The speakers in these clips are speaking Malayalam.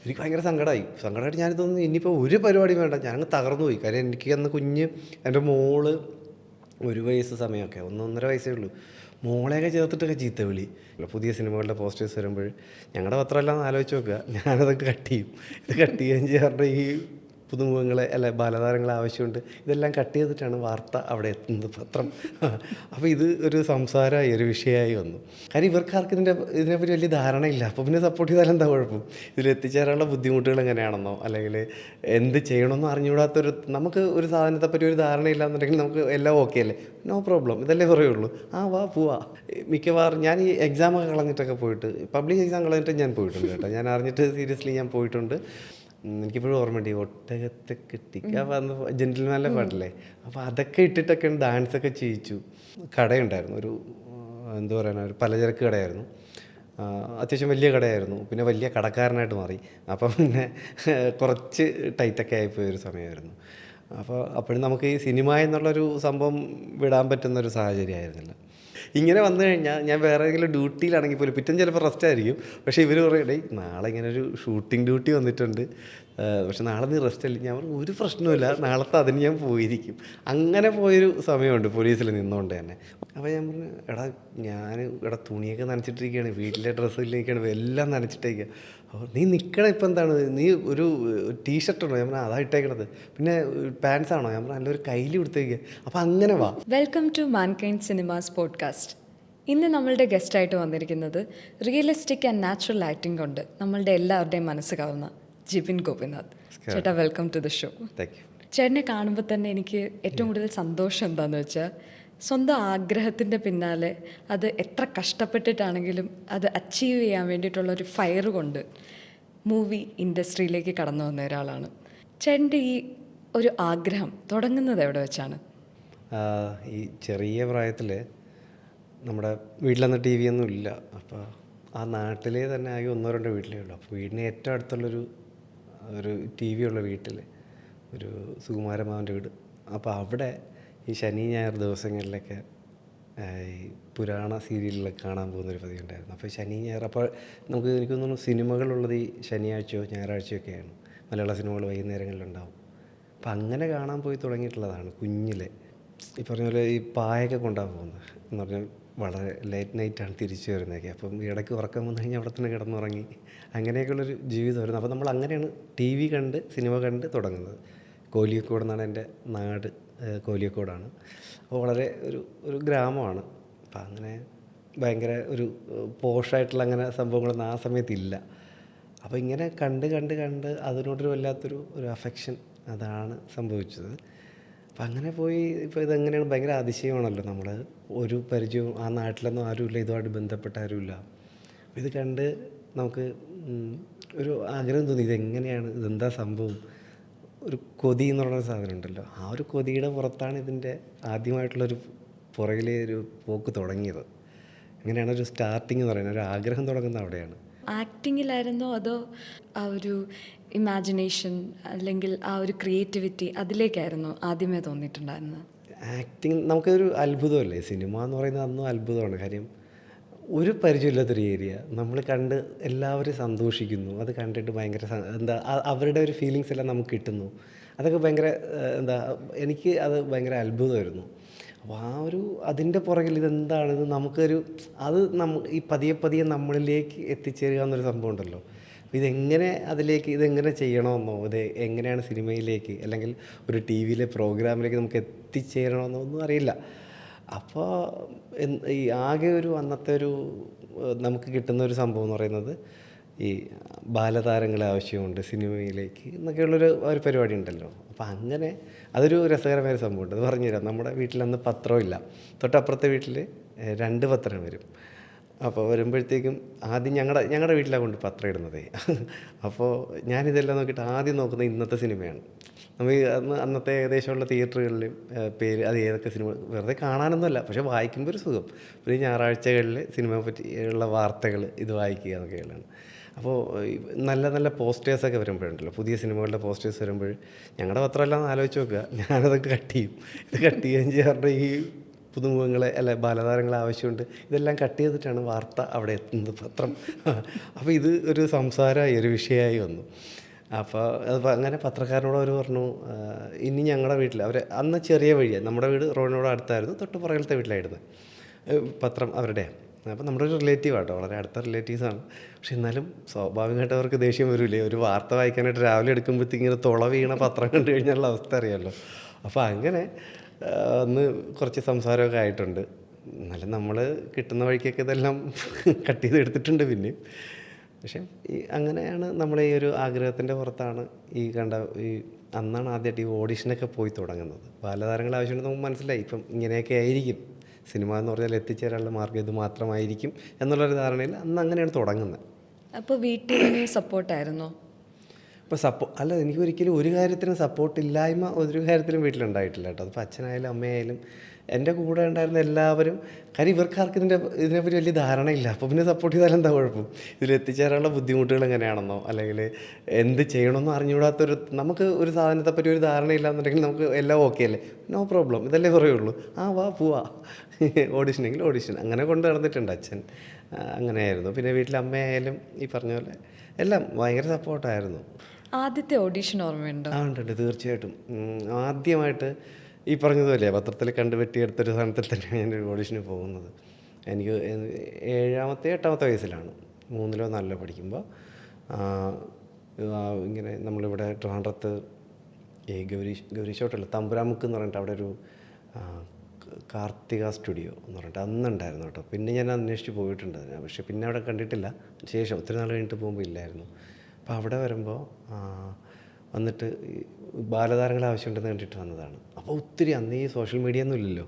എനിക്ക് ഭയങ്കര സങ്കടമായിട്ട് ഞാനിതൊന്നും ഇനിയിപ്പോൾ ഒരു പരിപാടിയും വേണ്ട, ഞാനങ്ങ് തകർന്നു പോയി. കാര്യം എനിക്ക് അന്ന് എൻ്റെ മോള് 1 വയസ്സ് സമയമൊക്കെ, 1 1/2 വയസ്സേ ഉള്ളൂ. മോളെയൊക്കെ ചേർത്തിട്ടൊക്കെ ചീത്ത വിളി. പുതിയ സിനിമകളുടെ പോസ്റ്റേഴ്സ് വരുമ്പോൾ ഞങ്ങളുടെ പത്രമെല്ലാം ആലോചിച്ച് നോക്കുക, ഞാനതൊക്കെ കട്ട് ചെയ്യും. ഇത് കട്ട് ചെയ്യുകയും ചെയ്യാറുണ്ട്. ഈ പുതുമുഖങ്ങളെ അല്ല ബാലതാരങ്ങളെ ആവശ്യമുണ്ട്, ഇതെല്ലാം കട്ട് ചെയ്തിട്ടാണ് വാർത്ത അവിടെ എത്തുന്നത്, പത്രം. അപ്പോൾ ഇത് ഒരു സംസാരമായി, ഒരു വിഷയമായി വന്നു. കാര്യം ഇവർക്കാർക്കും ഇതിനെപ്പറ്റി വലിയ ധാരണയില്ല. അപ്പോൾ പിന്നെ സപ്പോർട്ട് ചെയ്താൽ എന്താ കുഴപ്പം? ഇതിലെത്തിച്ചേരാനുള്ള ബുദ്ധിമുട്ടുകൾ എങ്ങനെയാണെന്നോ അല്ലെങ്കിൽ എന്ത് ചെയ്യണമെന്നോ അറിഞ്ഞുകൂടാത്തൊരു, നമുക്ക് ഒരു സാധനത്തെപ്പറ്റി ഒരു ധാരണയില്ല എന്നുണ്ടെങ്കിൽ നമുക്ക് എല്ലാം ഓക്കെ അല്ലേ, നോ പ്രോബ്ലം, ഇതല്ലേ പറയുള്ളൂ. വാ പോവാ. മിക്കവാറും ഞാൻ ഈ എക്സാമൊക്കെ കളഞ്ഞിട്ടൊക്കെ പോയിട്ട്, പബ്ലിക് എക്സാം കളഞ്ഞിട്ട് ഞാൻ പോയിട്ടുണ്ട് കേട്ടോ. ഞാൻ അറിഞ്ഞിട്ട് സീരിയസ്ലി ഞാൻ പോയിട്ടുണ്ട്. എനിക്കിപ്പോഴും ഓർമ്മയുണ്ട്, ഈ ഒട്ടകത്തെ കെട്ടിക്ക വന്ന ജെന്റിൽമാൻ്റെ പാട്ടില്ലേ, അപ്പോൾ അതൊക്കെ ഇട്ടിട്ടൊക്കെ ഡാൻസൊക്കെ ചെയ്യിച്ചു. കടയുണ്ടായിരുന്നു, ഒരു എന്താ പറയുക, ഒരു പലചരക്ക് കടയായിരുന്നു. അത്യാവശ്യം വലിയ കടയായിരുന്നു. പിന്നെ വലിയ കടക്കാരനായിട്ട് മാറി. അപ്പം പിന്നെ കുറച്ച് ടൈറ്റൊക്കെ ആയിപ്പോയൊരു സമയമായിരുന്നു. അപ്പോഴും നമുക്ക് ഈ സിനിമ എന്നുള്ളൊരു സംഭവം വിടാൻ പറ്റുന്നൊരു സാഹചര്യമായിരുന്നില്ല. ഇങ്ങനെ വന്നു കഴിഞ്ഞാൽ ഞാൻ വേറെ ഏതെങ്കിലും ഡ്യൂട്ടിയിലാണെങ്കിൽ പോലും പിറ്റേന്ന് ചിലപ്പോൾ റെസ്റ്റ് ആയിരിക്കും. പക്ഷേ ഇവർ പറയും, ഡേയ് നാളെ ഇങ്ങനെ ഒരു ഷൂട്ടിംഗ് ഡ്യൂട്ടി വന്നിട്ടുണ്ട്, പക്ഷെ നാളെ നീ റെസ്റ്റ് അല്ല. ഞാൻ പറഞ്ഞു, ഒരു പ്രശ്നവുമില്ല, നാളത്തെ അതിന് ഞാൻ പോയിരിക്കും. അങ്ങനെ പോയൊരു സമയമുണ്ട് പോലീസിൽ നിന്നുകൊണ്ട് തന്നെ. അപ്പോൾ ഞാൻ പറഞ്ഞു, എടാ തുണിയൊക്കെ നനച്ചിട്ടിരിക്കുകയാണ്, വീട്ടിലെ ഡ്രസ്സിലിരിക്കുകയാണ്, എല്ലാം നനച്ചിട്ടേക്കുക. അപ്പോൾ നീ നിൽക്കണം, ഇപ്പം എന്താണ്, നീ ഒരു ടീഷർട്ടുണ്ടോ? ഞാൻ പറഞ്ഞു അതാ ഇട്ടേക്കണത്. പിന്നെ പാൻസ് ആണോ? ഞാൻ പറഞ്ഞു നല്ലൊരു കയ്യിൽ കൊടുത്തേക്കുക. അപ്പോൾ അങ്ങനെ വാ. Welcome to Mankind Cinemas podcast. ഇന്ന് നമ്മളുടെ ഗസ്റ്റായിട്ട് വന്നിരിക്കുന്നത് റിയലിസ്റ്റിക് ആൻഡ് നാച്ചുറൽ ആക്ടിംഗ് കൊണ്ട് നമ്മളുടെ എല്ലാവരുടെയും മനസ്സ് കവർന്ന ജിബിൻ ഗോപിനാഥ്. ചേട്ടാ, welcome to the show. Thank you. ചേട്ടനെ കാണുമ്പോൾ തന്നെ എനിക്ക് ഏറ്റവും കൂടുതൽ സന്തോഷം എന്താണെന്ന് വെച്ചാൽ, സ്വന്തം ആഗ്രഹത്തിൻ്റെ പിന്നാലെ അത് എത്ര കഷ്ടപ്പെട്ടിട്ടാണെങ്കിലും അത് അച്ചീവ് ചെയ്യാൻ വേണ്ടിയിട്ടുള്ളൊരു ഫയർ കൊണ്ട് മൂവി ഇൻഡസ്ട്രിയിലേക്ക് കടന്നു വന്ന ഒരാളാണ്. ചേട്ടൻ്റെ ഈ ഒരു ആഗ്രഹം തുടങ്ങുന്നത് എവിടെ വെച്ചാണ്? ഈ ചെറിയ പ്രായത്തിൽ നമ്മുടെ വീട്ടിലന്ന് ടി വി ഒന്നും ഇല്ല. അപ്പോൾ ആ നാട്ടിലെ തന്നെ ആകെ 1-2 വീട്ടിലേ ഉള്ളൂ. അപ്പോൾ വീടിന് ഏറ്റവും അടുത്തുള്ളൊരു ടി വി ഉള്ള വീട്ടിൽ ഒരു സുകുമാരമാവൻ്റെ വീട്. അപ്പോൾ അവിടെ ഈ ശനി ഞായർ ദിവസങ്ങളിലൊക്കെ ഈ പുരാണ സീരിയലുകളൊക്കെ കാണാൻ പോകുന്നൊരു പതിവുണ്ടായിരുന്നു. അപ്പോൾ ശനി ഞായർ, അപ്പോൾ എനിക്ക് തോന്നുന്നു സിനിമകളുള്ളത് ഈ ശനിയാഴ്ചയോ ഞായറാഴ്ചയൊക്കെയാണ്. മലയാള സിനിമകൾ വൈകുന്നേരങ്ങളിലുണ്ടാവും. അപ്പം അങ്ങനെ കാണാൻ പോയി തുടങ്ങിയിട്ടുള്ളതാണ് കുഞ്ഞിലെ. ഈ പറഞ്ഞ പോലെ ഈ പായൊക്കെ കൊണ്ടാണ് പോകുന്നത് എന്ന് പറഞ്ഞാൽ വളരെ ലേറ്റ് നൈറ്റാണ് തിരിച്ചു വരുന്നതൊക്കെ. അപ്പം ഇടയ്ക്ക് ഉറക്കം വന്നു കഴിഞ്ഞാൽ അവിടെ തന്നെ കിടന്നുറങ്ങി, അങ്ങനെയൊക്കെയുള്ളൊരു ജീവിതമായിരുന്നു. അപ്പോൾ നമ്മൾ അങ്ങനെയാണ് ടി വി കണ്ട് സിനിമ കണ്ട് തുടങ്ങുന്നത്. കോലിയക്കോട് എന്നാണ് എൻ്റെ നാട്, കോലിയക്കോടാണ്. അപ്പോൾ വളരെ ഒരു ഗ്രാമമാണ്. അപ്പം അങ്ങനെ ഭയങ്കര ഒരു പോഷായിട്ടുള്ള അങ്ങനെ സംഭവങ്ങളൊന്നും ആ സമയത്തില്ല. അപ്പോൾ ഇങ്ങനെ കണ്ട് അതിനോടൊരു വല്ലാത്തൊരു അഫെക്ഷൻ അതാണ് സംഭവിച്ചത്. അപ്പം അങ്ങനെ പോയി. ഇപ്പോൾ ഇതെങ്ങനെയാണ്, ഭയങ്കര അതിശയമാണല്ലോ. നമ്മൾ ഒരു പരിചയവും ആ നാട്ടിലൊന്നും ആരുമില്ല, ഇതുമായിട്ട് ബന്ധപ്പെട്ട ആരുമില്ല. അപ്പോൾ ഇത് കണ്ട് നമുക്ക് ഒരു ആഗ്രഹം തോന്നി, ഇതെങ്ങനെയാണ്, ഇതെന്താ സംഭവം, ഒരു കൊതി എന്ന് പറയുന്ന സാധനം ഉണ്ടല്ലോ. ആ ഒരു കൊതിയുടെ പുറത്താണ് ഇതിൻ്റെ ആദ്യമായിട്ടുള്ളൊരു പുറകിലെ ഒരു പോക്ക് തുടങ്ങിയത്. അങ്ങനെയാണ് ഒരു സ്റ്റാർട്ടിങ് എന്ന് പറയുന്നത്, ഒരു ആഗ്രഹം തുടങ്ങുന്നത് അവിടെയാണ്. ആക്ടിങ്ങിലായിരുന്നോ അതോ ആ ഒരു ഇമാജിനേഷൻ അല്ലെങ്കിൽ ആ ഒരു ക്രിയേറ്റിവിറ്റി അതിലേക്കായിരുന്നു ആദ്യമേ തോന്നിയിട്ടുണ്ടായിരുന്നത്? ആക്ടിങ് നമുക്കൊരു അത്ഭുതമല്ലേ, സിനിമ എന്ന് പറയുന്നത് അന്നും അത്ഭുതമാണ്. കാര്യം ഒരു പരിചയമില്ലാത്തൊരു ഏരിയ നമ്മൾ കണ്ട് എല്ലാവരും സന്തോഷിക്കുന്നു. അത് കണ്ടിട്ട് ഭയങ്കര അവരുടെ ഒരു ഫീലിങ്സ് എല്ലാം നമുക്ക് കിട്ടുന്നു. അതൊക്കെ ഭയങ്കര എനിക്ക് അത് ഭയങ്കര അത്ഭുതമായിരുന്നു. അപ്പോൾ അതിൻ്റെ പുറകിൽ ഇതെന്താണിത്, നമുക്കൊരു ഈ പതിയെ നമ്മളിലേക്ക് എത്തിച്ചേരുക എന്നൊരു സംഭവം ഉണ്ടല്ലോ. അപ്പോൾ ഇതെങ്ങനെ ചെയ്യണമെന്നോ, ഇത് എങ്ങനെയാണ് സിനിമയിലേക്ക് അല്ലെങ്കിൽ ഒരു ടി വിയിലെ പ്രോഗ്രാമിലേക്ക് നമുക്ക് എത്തിച്ചേരണമെന്നോ ഒന്നും അറിയില്ല. അപ്പോൾ ഈ ആകെ അന്നത്തെ നമുക്ക് കിട്ടുന്ന ഒരു സംഭവം എന്ന് പറയുന്നത്, ഈ ബാലതാരങ്ങളെ ആവശ്യമുണ്ട് സിനിമയിലേക്ക് എന്നൊക്കെയുള്ളൊരു പരിപാടി ഉണ്ടല്ലോ. അപ്പോൾ അങ്ങനെ അതൊരു രസകരമായ സംഭവമുണ്ട്. അത് പറഞ്ഞുതരാം. നമ്മുടെ വീട്ടിലന്ന് പത്രമില്ല. തൊട്ടപ്പുറത്തെ വീട്ടിൽ 2 പത്രം വരും. അപ്പോൾ വരുമ്പോഴത്തേക്കും ആദ്യം ഞങ്ങളുടെ വീട്ടിലാണ് കൊണ്ട് പത്രം ഇടുന്നത്. അപ്പോൾ ഞാനിതെല്ലാം നോക്കിയിട്ട് ആദ്യം നോക്കുന്നത് ഇന്നത്തെ സിനിമയാണ്. നമ്മൾ അന്നത്തെ ഏകദേശമുള്ള തിയേറ്ററുകളിലും പേര് അത് ഏതൊക്കെ സിനിമ, വെറുതെ കാണാനൊന്നുമല്ല, പക്ഷേ വായിക്കുമ്പോൾ ഒരു സുഖം. പിന്നെ ഞായറാഴ്ചകളിൽ സിനിമയെ പറ്റിയുള്ള വാർത്തകൾ ഇത് വായിക്കുക എന്നൊക്കെയാണ്. അപ്പോൾ നല്ല നല്ല പോസ്റ്റേഴ്സൊക്കെ വരുമ്പോഴുണ്ടല്ലോ, പുതിയ സിനിമകളുടെ പോസ്റ്റേഴ്സ് വരുമ്പോൾ ഞങ്ങളുടെ പത്രമെല്ലാം ആലോചിച്ച് നോക്കുക, ഞാനതൊക്കെ കട്ട് ചെയ്യും. ഇത് കട്ട് ചെയ്യുകയും ചെയ്യാറുണ്ട്. ഈ പുതുമുഖങ്ങളെ അല്ല ബാലതാരങ്ങളെ ആവശ്യമുണ്ട്, ഇതെല്ലാം കട്ട് ചെയ്തിട്ടാണ് വാർത്ത അവിടെ എത്തുന്നത്, പത്രം. അപ്പോൾ ഇത് ഒരു സംസാരമായി, ഒരു വിഷയമായി വന്നു. അപ്പോൾ അത് അങ്ങനെ പത്രക്കാരനോട് അവർ പറഞ്ഞു, ഇനി ഞങ്ങളുടെ വീട്ടിൽ അവർ അന്ന് ചെറിയ വഴിയാണ്, നമ്മുടെ വീട് റോഡിനോട് അടുത്തായിരുന്നു, തൊട്ട് പുറകിലത്തെ വീട്ടിലായിരുന്നു പത്രം അവരുടെയാണ്. അപ്പോൾ നമ്മുടെ ഒരു റിലേറ്റീവ് ആട്ടോ, വളരെ അടുത്ത റിലേറ്റീവ്സാണ്. പക്ഷെ എന്നാലും സ്വാഭാവികമായിട്ട് അവർക്ക് ദേഷ്യം വരില്ലേ, ഒരു വാർത്ത വായിക്കാനായിട്ട് രാവിലെ എടുക്കുമ്പോഴത്തേക്ക് ഇങ്ങനെ തുള വീണ പത്രം കണ്ടു കഴിഞ്ഞാലുള്ള അവസ്ഥ അറിയാമല്ലോ. അപ്പോൾ അങ്ങനെ അന്ന് കുറച്ച് സംസാരമൊക്കെ ആയിട്ടുണ്ട്. എന്നാലും നമ്മൾ കിട്ടുന്ന വഴിക്കൊക്കെ ഇതെല്ലാം കട്ട് ചെയ്ത് എടുത്തിട്ടുണ്ട് പിന്നെയും. പക്ഷേ അങ്ങനെയാണ് നമ്മൾ ഈ ഒരു ആഗ്രഹത്തിൻ്റെ പുറത്താണ് ഈ കണ്ട അന്നാണ് ആദ്യമായിട്ട് ഈ ഓഡിഷനൊക്കെ പോയി തുടങ്ങുന്നത്. ബാലതാരങ്ങളുടെ ആവശ്യമുണ്ട് നമുക്ക് മനസ്സിലായി, ഇപ്പം ഇങ്ങനെയൊക്കെ ആയിരിക്കും സിനിമ എന്ന് പറഞ്ഞാൽ, എത്തിച്ചേരാനുള്ള മാർഗ്ഗം ഇത് മാത്രമായിരിക്കും എന്നുള്ളൊരു ധാരണയിൽ അന്ന് അങ്ങനെയാണ് തുടങ്ങുന്നത്. അപ്പോൾ വീട്ടിൽ സപ്പോർട്ടായിരുന്നോ? ഇപ്പോൾ അല്ല, എനിക്ക് ഒരിക്കലും ഒരു കാര്യത്തിനും സപ്പോർട്ടില്ലായ്മ ഒരു കാര്യത്തിലും വീട്ടിലുണ്ടായിട്ടില്ല കേട്ടോ. അതിപ്പോൾ അച്ഛനായാലും അമ്മയായാലും എൻ്റെ കൂടെ ഉണ്ടായിരുന്ന എല്ലാവരും, കാര്യം ഇവർക്കാർക്കും ഇതിനെപ്പറ്റി വലിയ ധാരണയില്ല. അപ്പോൾ പിന്നെ സപ്പോർട്ട് ചെയ്താലും എന്താ കുഴപ്പം? ഇതിലെത്തിച്ചേരാനുള്ള ബുദ്ധിമുട്ടുകൾ എങ്ങനെയാണെന്നോ അല്ലെങ്കിൽ എന്ത് ചെയ്യണമെന്നോ അറിഞ്ഞുകൂടാത്തൊരു, നമുക്ക് ഒരു സാധനത്തെപ്പറ്റി ഒരു ധാരണയില്ല എന്നുണ്ടെങ്കിൽ നമുക്ക് എല്ലാം ഓക്കെ അല്ലേ, നോ പ്രോബ്ലം, ഇതല്ലേ പറയുള്ളൂ, വാ പോവാ, ഓഡിഷനെങ്കിൽ ഓഡിഷൻ, അങ്ങനെ കൊണ്ട് നടന്നിട്ടുണ്ട് അച്ഛൻ. അങ്ങനെയായിരുന്നു. പിന്നെ വീട്ടിൽ അമ്മയായാലും ഈ പറഞ്ഞ പോലെ എല്ലാം ഭയങ്കര സപ്പോർട്ടായിരുന്നു. ആദ്യത്തെ ഓഡിഷൻ ഓർമ്മയുണ്ടോ? ഉണ്ട്, തീർച്ചയായിട്ടും. ആദ്യമായിട്ട് ഈ പറഞ്ഞതുപോലെ പത്രത്തിൽ കണ്ട് വെട്ടിയെടുത്തൊരു സാധനത്തിൽ തന്നെയാണ് ഞാനൊരു ഓഡിഷന് പോകുന്നത്. എനിക്ക് 7-ാമത്തെ 8-ാമത്തെ വയസ്സിലാണ്, 3-ലോ 4-ലോ പഠിക്കുമ്പോൾ ഇങ്ങനെ നമ്മളിവിടെ ട്രിവാൻഡ്രത്ത് ഗൗരീശോട്ടല്ല, തമ്പുരാമുക്ക് എന്ന് പറഞ്ഞിട്ട് അവിടെ ഒരു കാർത്തിക സ്റ്റുഡിയോ എന്ന് പറഞ്ഞിട്ട് അന്നുണ്ടായിരുന്നു കേട്ടോ. പിന്നെ ഞാൻ അന്വേഷിച്ച് പോയിട്ടുണ്ട് അതിന്, പക്ഷേ പിന്നെ അവിടെ കണ്ടിട്ടില്ല. ശേഷം ഒത്തിരി നാൾ കഴിഞ്ഞിട്ട് പോകുമ്പോൾ ഇല്ലായിരുന്നു. അപ്പോൾ അവിടെ വരുമ്പോൾ വന്നിട്ട് ബാലതാരങ്ങളെ ആവശ്യമുണ്ടെന്ന് കണ്ടിട്ട് വന്നതാണ്. അപ്പോൾ ഒത്തിരി, അന്ന് ഈ സോഷ്യൽ മീഡിയ ഒന്നും ഇല്ലല്ലോ,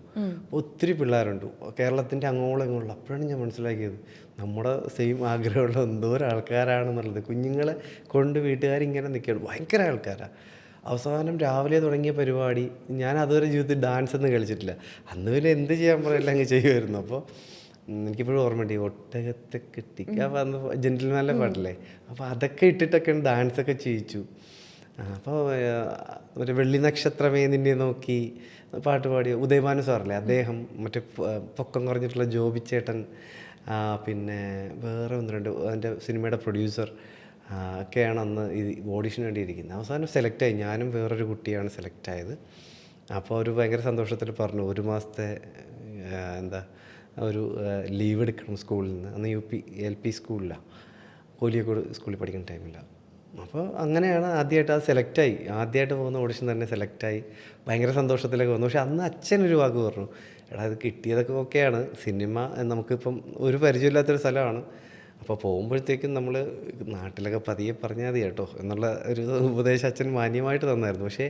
ഒത്തിരി പിള്ളേരുണ്ട് കേരളത്തിൻ്റെ അങ്ങോളം ഇങ്ങോളം. അപ്പോഴാണ് ഞാൻ മനസ്സിലാക്കിയത് നമ്മുടെ സെയിം ആഗ്രഹമുള്ള എന്തോരം ആൾക്കാരാണെന്നുള്ളത്. കുഞ്ഞുങ്ങളെ കൊണ്ട് വീട്ടുകാരിങ്ങനെ നിൽക്കുകയാണ്, ഭയങ്കര ആൾക്കാരാണ്. അവസാനം രാവിലെ തുടങ്ങിയ പരിപാടി, ഞാൻ അതുവരെ ജീവിതത്തിൽ ഡാൻസ് ഒന്നും കളിച്ചിട്ടില്ല. അന്ന് പിന്നെ എന്ത് ചെയ്യാൻ പറയില്ല അങ്ങ് ചെയ്യുമായിരുന്നു. അപ്പോൾ എനിക്കിപ്പോഴും ഓർമ്മയുണ്ട്, ഈ ഒട്ടകത്തെ കെട്ടിക്ക വന്ന് ജെന്റിൽമാൻ്റെ പാട്ടില്ലേ, അപ്പോൾ അതൊക്കെ ഇട്ടിട്ടൊക്കെയാണ് ഡാൻസൊക്കെ ചെയ്യിച്ചു. അപ്പോൾ മറ്റേ വെള്ളി നക്ഷത്രമേ നിന്നെ നോക്കി പാട്ട് പാടിയ ഉദയഭാനു സാറല്ലേ, അദ്ദേഹം, മറ്റേ പൊക്കം കുറഞ്ഞിട്ടുള്ള ജോബിച്ചേട്ടൻ, പിന്നെ വേറെ 1-2 അതിൻ്റെ സിനിമയുടെ പ്രൊഡ്യൂസർ ഒക്കെയാണ് അന്ന് ഈ ഓഡിഷന് വേണ്ടി ഇരിക്കുന്നത്. അവസാനം സെലക്റ്റായി, ഞാനും വേറൊരു കുട്ടിയാണ് സെലക്റ്റായത്. അപ്പോൾ അവർ ഭയങ്കര സന്തോഷത്തിൽ പറഞ്ഞു, 1 മാസത്തെ ഒരു ലീവ് എടുക്കണം സ്കൂളിൽ നിന്ന്. അന്ന് LP സ്കൂളിലാണ്, കോലിയക്കോട് സ്കൂളിൽ പഠിക്കുന്ന ടൈമില്ല. അപ്പോൾ അങ്ങനെയാണ് ആദ്യമായിട്ട് അത് സെലക്റ്റായി, ആദ്യമായിട്ട് പോകുന്ന ഓഡിഷൻ തന്നെ സെലക്റ്റായി. ഭയങ്കര സന്തോഷത്തിലൊക്കെ വന്നു. പക്ഷെ അന്ന് അച്ഛനൊരു വാക്ക് പറഞ്ഞു, എടാ ഇത് കിട്ടിയതൊക്കെ ഓക്കെയാണ്, സിനിമ നമുക്കിപ്പം ഒരു പരിചയമില്ലാത്തൊരു സ്ഥലമാണ്, അപ്പോൾ പോകുമ്പോഴത്തേക്കും നമ്മൾ നാട്ടിലൊക്കെ പതിയെ പറഞ്ഞാൽ മതി കേട്ടോ എന്നുള്ള ഒരു ഉപദേശം അച്ഛൻ മാന്യമായിട്ട് തന്നായിരുന്നു. പക്ഷേ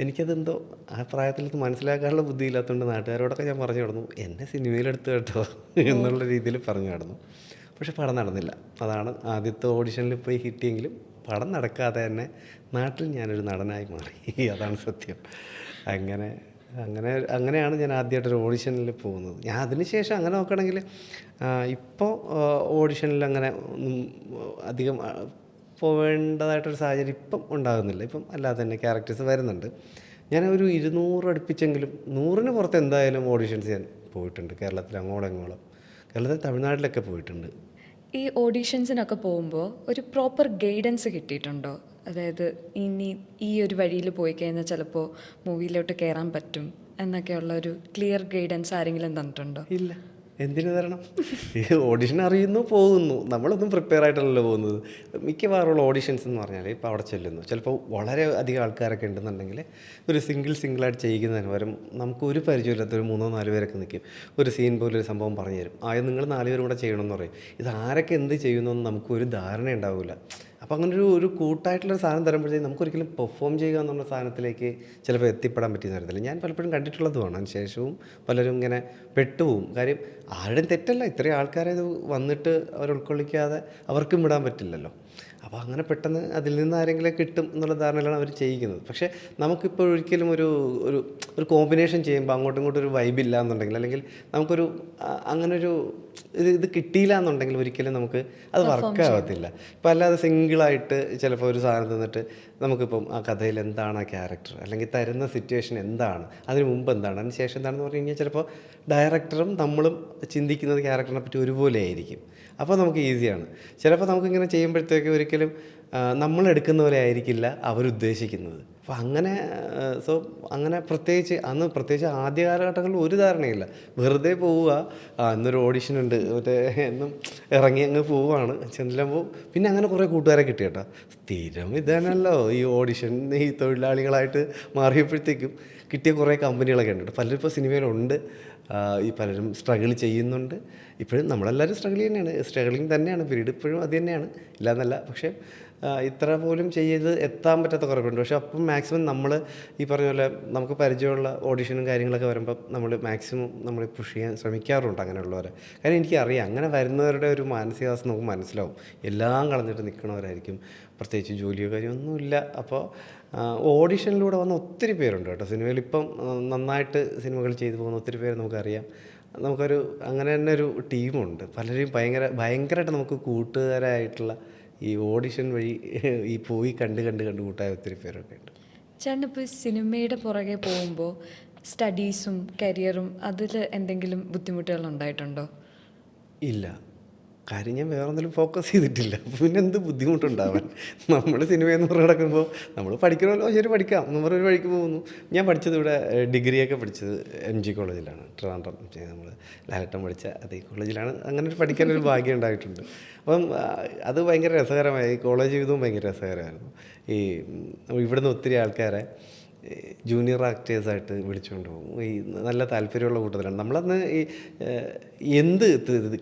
എനിക്കതെന്തോ ആ പ്രായത്തിൽ മനസ്സിലാക്കാനുള്ള ബുദ്ധിയില്ലാത്തതുകൊണ്ട് നാട്ടുകാരോടൊക്കെ ഞാൻ പറഞ്ഞു കിടന്നു, എന്നെ സിനിമയിലെടുത്ത് കേട്ടോ എന്നുള്ള രീതിയിൽ പറഞ്ഞു കിടന്നു. പക്ഷെ പടം നടന്നില്ല. അതാണ് ആദ്യത്തെ ഓഡിഷനിൽ പോയി കിട്ടിയെങ്കിലും പടം നടക്കാതെ തന്നെ നാട്ടിൽ ഞാനൊരു നടനായി മാറി. അതാണ് സത്യം. അങ്ങനെയാണ് ഞാൻ ആദ്യമായിട്ടൊരു ഓഡിഷനിൽ പോകുന്നത്. ഞാൻ അതിനുശേഷം അങ്ങനെ നോക്കുകയാണെങ്കിൽ ഇപ്പോൾ ഓഡിഷനിൽ അങ്ങനെ അധികം പോവേണ്ടതായിട്ടൊരു സാഹചര്യം ഇപ്പം ഉണ്ടാകുന്നില്ല. ഇപ്പം അല്ലാതെ തന്നെ ക്യാരക്ടേഴ്സ് വരുന്നുണ്ട്. ഞാൻ ഒരു 200 അടുപ്പിച്ചെങ്കിലും 100-ന് പുറത്ത് എന്തായാലും ഓഡിഷൻസ് ഞാൻ പോയിട്ടുണ്ട്. കേരളത്തിൽ അങ്ങോളം ഇങ്ങോളം, കേരളത്തിൽ തമിഴ്നാട്ടിലൊക്കെ പോയിട്ടുണ്ട്. ഈ ഓഡീഷൻസിനൊക്കെ പോകുമ്പോൾ ഒരു പ്രോപ്പർ ഗൈഡൻസ് കിട്ടിയിട്ടുണ്ടോ? അതായത് ഇനി ഈ ഒരു വഴിയിൽ പോയി കഴിഞ്ഞാൽ ചിലപ്പോൾ മൂവിയിലോട്ട് കയറാൻ പറ്റും എന്നൊക്കെയുള്ള ഒരു ക്ലിയർ ഗൈഡൻസ് ആരെങ്കിലും തന്നിട്ടുണ്ടോ? ഇല്ല. എന്തിനു തരണം? ഈ ഓഡിഷൻ അറിയുന്നു, പോകുന്നു. നമ്മളൊന്നും പ്രിപ്പയർ ആയിട്ടല്ലല്ലോ പോകുന്നത്. മിക്കവാറുള്ള ഓഡിഷൻസ് എന്ന് പറഞ്ഞാൽ ഇപ്പോൾ അവിടെ ചെല്ലുന്നു, ചിലപ്പോൾ വളരെ അധികം ആൾക്കാരൊക്കെ ഉണ്ടെന്നുണ്ടെങ്കിൽ ഒരു സിംഗിളായിട്ട് ചെയ്യിക്കുന്നതിന് പകരം നമുക്ക് ഒരു പരിചയമില്ലാത്ത ഒരു 3-4 പേരൊക്കെ നിൽക്കും. ഒരു സീൻ പോലൊരു സംഭവം പറഞ്ഞു തരും, നിങ്ങൾ 4 പേരും കൂടെ ചെയ്യണമെന്ന് പറയും. ഇത് ആരൊക്കെ എന്ത് ചെയ്യുന്നതെന്ന് നമുക്കൊരു ധാരണ ഉണ്ടാവില്ല. അപ്പോൾ അങ്ങനെ ഒരു കൂട്ടായിട്ടുള്ളൊരു സാധനം തരുമ്പോഴത്തേക്കും നമുക്കൊരിക്കലും പെർഫോം ചെയ്യുക എന്നുള്ള സാധനത്തിലേക്ക് ചിലപ്പോൾ എത്തിപ്പെടാൻ പറ്റിയെന്ന് വരത്തില്ല. ഞാൻ പലപ്പോഴും കണ്ടിട്ടുള്ളതുമാണ്. അതിന് ശേഷവും പലരും ഇങ്ങനെ പെട്ടുപോകും. കാര്യം ആരുടെയും തെറ്റല്ല, ഇത്രയും ആൾക്കാരെ ഇത് വന്നിട്ട് അവർ ഉൾക്കൊള്ളിക്കാതെ അവർക്കും വിടാൻ പറ്റില്ലല്ലോ. അപ്പോൾ അങ്ങനെ പെട്ടെന്ന് അതിൽ നിന്ന് ആരെങ്കിലും കിട്ടും എന്നുള്ള ധാരണയിലാണ് അവർ ചെയ്യിക്കുന്നത്. പക്ഷേ നമുക്കിപ്പോൾ ഒരിക്കലും ഒരു ഒരു ഒരു കോമ്പിനേഷൻ ചെയ്യുമ്പോൾ അങ്ങോട്ടും ഇങ്ങോട്ടും ഒരു വൈബില്ല എന്നുണ്ടെങ്കിൽ, അല്ലെങ്കിൽ നമുക്കൊരു അങ്ങനൊരു ഇത് കിട്ടിയില്ല എന്നുണ്ടെങ്കിൽ ഒരിക്കലും നമുക്ക് അത് വർക്ക് ആവത്തില്ല. ഇപ്പോൾ അല്ലാതെ സിംഗിളായിട്ട് ചിലപ്പോൾ ഒരു സാധനം തന്നിട്ട് നമുക്കിപ്പം ആ കഥയിൽ എന്താണ് ആ ക്യാരക്ടർ, അല്ലെങ്കിൽ തരുന്ന സിറ്റുവേഷൻ എന്താണ്, അതിന് മുമ്പ് എന്താണ്, അതിന് ശേഷം എന്താണെന്ന് പറഞ്ഞു കഴിഞ്ഞാൽ ചിലപ്പോൾ ഡയറക്ടറും നമ്മളും ചിന്തിക്കുന്നത് ക്യാരക്ടറിനെ പറ്റി ഒരുപോലെ ആയിരിക്കും. അപ്പോൾ നമുക്ക് ഈസിയാണ്. ചിലപ്പോൾ നമുക്കിങ്ങനെ ചെയ്യുമ്പോഴത്തേക്ക് ഒരിക്കലും നമ്മളെടുക്കുന്ന പോലെ ആയിരിക്കില്ല അവരുദ്ദേശിക്കുന്നത്. അപ്പോൾ അങ്ങനെ അങ്ങനെ പ്രത്യേകിച്ച് ആദ്യ കാലഘട്ടങ്ങളിൽ ഒരു ധാരണയില്ല. വെറുതെ പോവുക, ഇന്നൊരു ഓഡിഷൻ ഉണ്ട്, മറ്റേ എന്നും ഇറങ്ങി അങ്ങ് പോവുകയാണ്. ചെല്ലുമ്പോൾ പിന്നെ അങ്ങനെ കുറേ കൂട്ടുകാരെ കിട്ടി കേട്ടോ. സ്ഥിരം ഇതാണല്ലോ ഈ ഓഡിഷൻ, ഈ തൊഴിലാളികളായിട്ട് മാറിയപ്പോഴത്തേക്കും കിട്ടിയ കുറേ കമ്പനികളൊക്കെ ഉണ്ട്. പലരും ഇപ്പോൾ സിനിമയിലുണ്ട്, ഈ പലരും സ്ട്രഗിൾ ചെയ്യുന്നുണ്ട്. ഇപ്പോഴും നമ്മളെല്ലാവരും സ്ട്രഗിളിങ് തന്നെയാണ്. പീരീഡ് ഇപ്പോഴും അത് തന്നെയാണ്, ഇല്ലയെന്നല്ല. പക്ഷേ ഇത്ര പോലും ചെയ്ത് എത്താൻ പറ്റാത്ത കുറവുണ്ട്. പക്ഷേ അപ്പം മാക്സിമം നമ്മൾ ഈ പറഞ്ഞ പോലെ നമുക്ക് പരിചയമുള്ള ഓഡിഷനും കാര്യങ്ങളൊക്കെ വരുമ്പം നമ്മൾ പുഷ് ചെയ്യാൻ ശ്രമിക്കാറുണ്ട് അങ്ങനെയുള്ളവരെ. കാരണം എനിക്കറിയാം അങ്ങനെ വരുന്നവരുടെ ഒരു മാനസികാവസ്ഥ നമുക്ക് മനസ്സിലാവും. എല്ലാം കളഞ്ഞിട്ട് നിൽക്കണവരായിരിക്കും, പ്രത്യേകിച്ച് ജോലിയോ കാര്യമൊന്നുമില്ല. അപ്പോൾ ഓഡിഷനിലൂടെ വന്ന ഒത്തിരി പേരുണ്ട് കേട്ടോ സിനിമയിൽ. ഇപ്പം നന്നായിട്ട് സിനിമകൾ ചെയ്തു പോകുന്ന ഒത്തിരി പേര് നമുക്കറിയാം. അങ്ങനെ തന്നെ ഒരു ടീമുണ്ട്. പലരെയും ഭയങ്കരമായിട്ട് നമുക്ക് കൂട്ടുകാരായിട്ടുള്ള ഈ ഓഡിഷൻ വഴി ഈ പോയി കണ്ട് കൂട്ടായ ഒത്തിരി പേരൊക്കെ ഉണ്ട്. ചേട്ടനിപ്പോൾ സിനിമയുടെ പുറകെ പോകുമ്പോൾ സ്റ്റഡീസും കരിയറും അതിൽ എന്തെങ്കിലും ബുദ്ധിമുട്ടുകൾ ഉണ്ടായിട്ടുണ്ടോ? ഇല്ല, കാര്യം ഞാൻ വേറെ ഒന്നിലും ഫോക്കസ് ചെയ്തിട്ടില്ല. പിന്നെ എന്ത് ബുദ്ധിമുട്ടുണ്ടാവാൻ. നമ്മൾ സിനിമയെന്ന് പറഞ്ഞ് കിടക്കുമ്പോൾ നമ്മൾ പഠിക്കണമല്ലോ, ശരി പഠിക്കാം എന്ന് പറഞ്ഞൊരു വഴിക്ക് പോകുന്നു. ഞാൻ പഠിച്ചത് ഇവിടെ ഡിഗ്രിയൊക്കെ പഠിച്ചത് MG കോളേജിലാണ്, ട്രിവാൻഡ്രം. നമ്മൾ ലാലട്ടൻ പഠിച്ച അതേ കോളേജിലാണ്. അങ്ങനെ ഒരു പഠിക്കാനൊരു ഭാഗ്യം ഉണ്ടായിട്ടുണ്ട്. അപ്പം അത് ഭയങ്കര രസകരമായി. കോളേജ് ജീവിതവും ഭയങ്കര രസകരമായിരുന്നു. ഇവിടുന്ന് ഒത്തിരി ആൾക്കാരെ ജൂനിയർ ആക്ടേഴ്സായിട്ട് വിളിച്ചുകൊണ്ട് പോകും. നല്ല താല്പര്യമുള്ള കൂട്ടത്തിലാണ് നമ്മളന്ന്.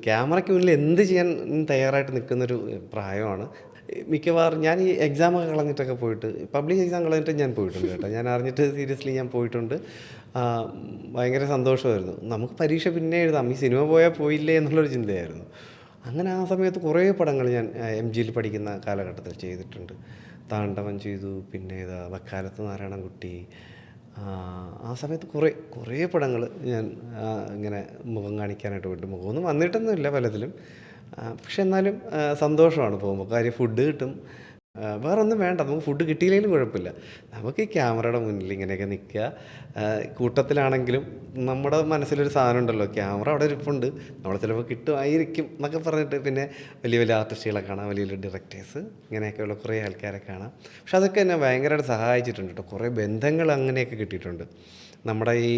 ക്യാമറയ്ക്ക് മുന്നിൽ എന്ത് ചെയ്യാൻ തയ്യാറായിട്ട് നിൽക്കുന്നൊരു പ്രായമാണ്. മിക്കവാറും ഞാൻ ഈ എക്സാമൊക്കെ കളഞ്ഞിട്ടൊക്കെ പോയിട്ട്, പബ്ലിക് എക്സാം കളഞ്ഞിട്ട് ഞാൻ പോയിട്ടുണ്ട് കേട്ടോ. ഞാൻ അറിഞ്ഞിട്ട് സീരിയസ്ലി ഞാൻ പോയിട്ടുണ്ട്. ഭയങ്കര സന്തോഷമായിരുന്നു. നമുക്ക് പരീക്ഷ പിന്നെ എഴുതാം, ഈ സിനിമ പോയാൽ പോയില്ലേ എന്നുള്ളൊരു ചിന്തയായിരുന്നു. അങ്ങനെ ആ സമയത്ത് കുറേ പടങ്ങൾ ഞാൻ MGയിൽ പഠിക്കുന്ന കാലഘട്ടത്തിൽ ചെയ്തിട്ടുണ്ട്. താണ്ഡവം ചെയ്തു, പിന്നെ വക്കാലത്ത് നാരായണൻകുട്ടി. ആ സമയത്ത് കുറേ പടങ്ങൾ ഞാൻ ഇങ്ങനെ മുഖം കാണിക്കാനായിട്ട് പോയിട്ട്, മുഖമൊന്നും വന്നിട്ടൊന്നുമില്ല പലതിലും. പക്ഷെ എന്നാലും സന്തോഷമാണ് പോകുമ്പോൾ. കാര്യം ഫുഡ് കിട്ടും, വേറെ ഒന്നും വേണ്ട. നമുക്ക് ഫുഡ് കിട്ടിയില്ലെങ്കിലും കുഴപ്പമില്ല. നമുക്ക് ഈ ക്യാമറയുടെ മുന്നിൽ ഇങ്ങനെയൊക്കെ നിൽക്കുക. കൂട്ടത്തിലാണെങ്കിലും നമ്മുടെ മനസ്സിലൊരു സാധനം ഉണ്ടല്ലോ, ക്യാമറ അവിടെ ഇരിപ്പുണ്ട്, നമ്മളെ ചിലപ്പോൾ കിട്ടുമായിരിക്കും എന്നൊക്കെ പറഞ്ഞിട്ട് പിന്നെ വലിയ വലിയ ആർട്ടിസ്റ്റുകളെ കാണാം, വലിയ വലിയ ഡയറക്ടേഴ്സ്, ഇങ്ങനെയൊക്കെയുള്ള കുറേ ആൾക്കാരെ കാണാം. പക്ഷെ അതൊക്കെ എന്നെ ഭയങ്കരമായിട്ട് സഹായിച്ചിട്ടുണ്ട് കേട്ടോ. കുറേ ബന്ധങ്ങൾ അങ്ങനെയൊക്കെ കിട്ടിയിട്ടുണ്ട്. നമ്മുടെ ഈ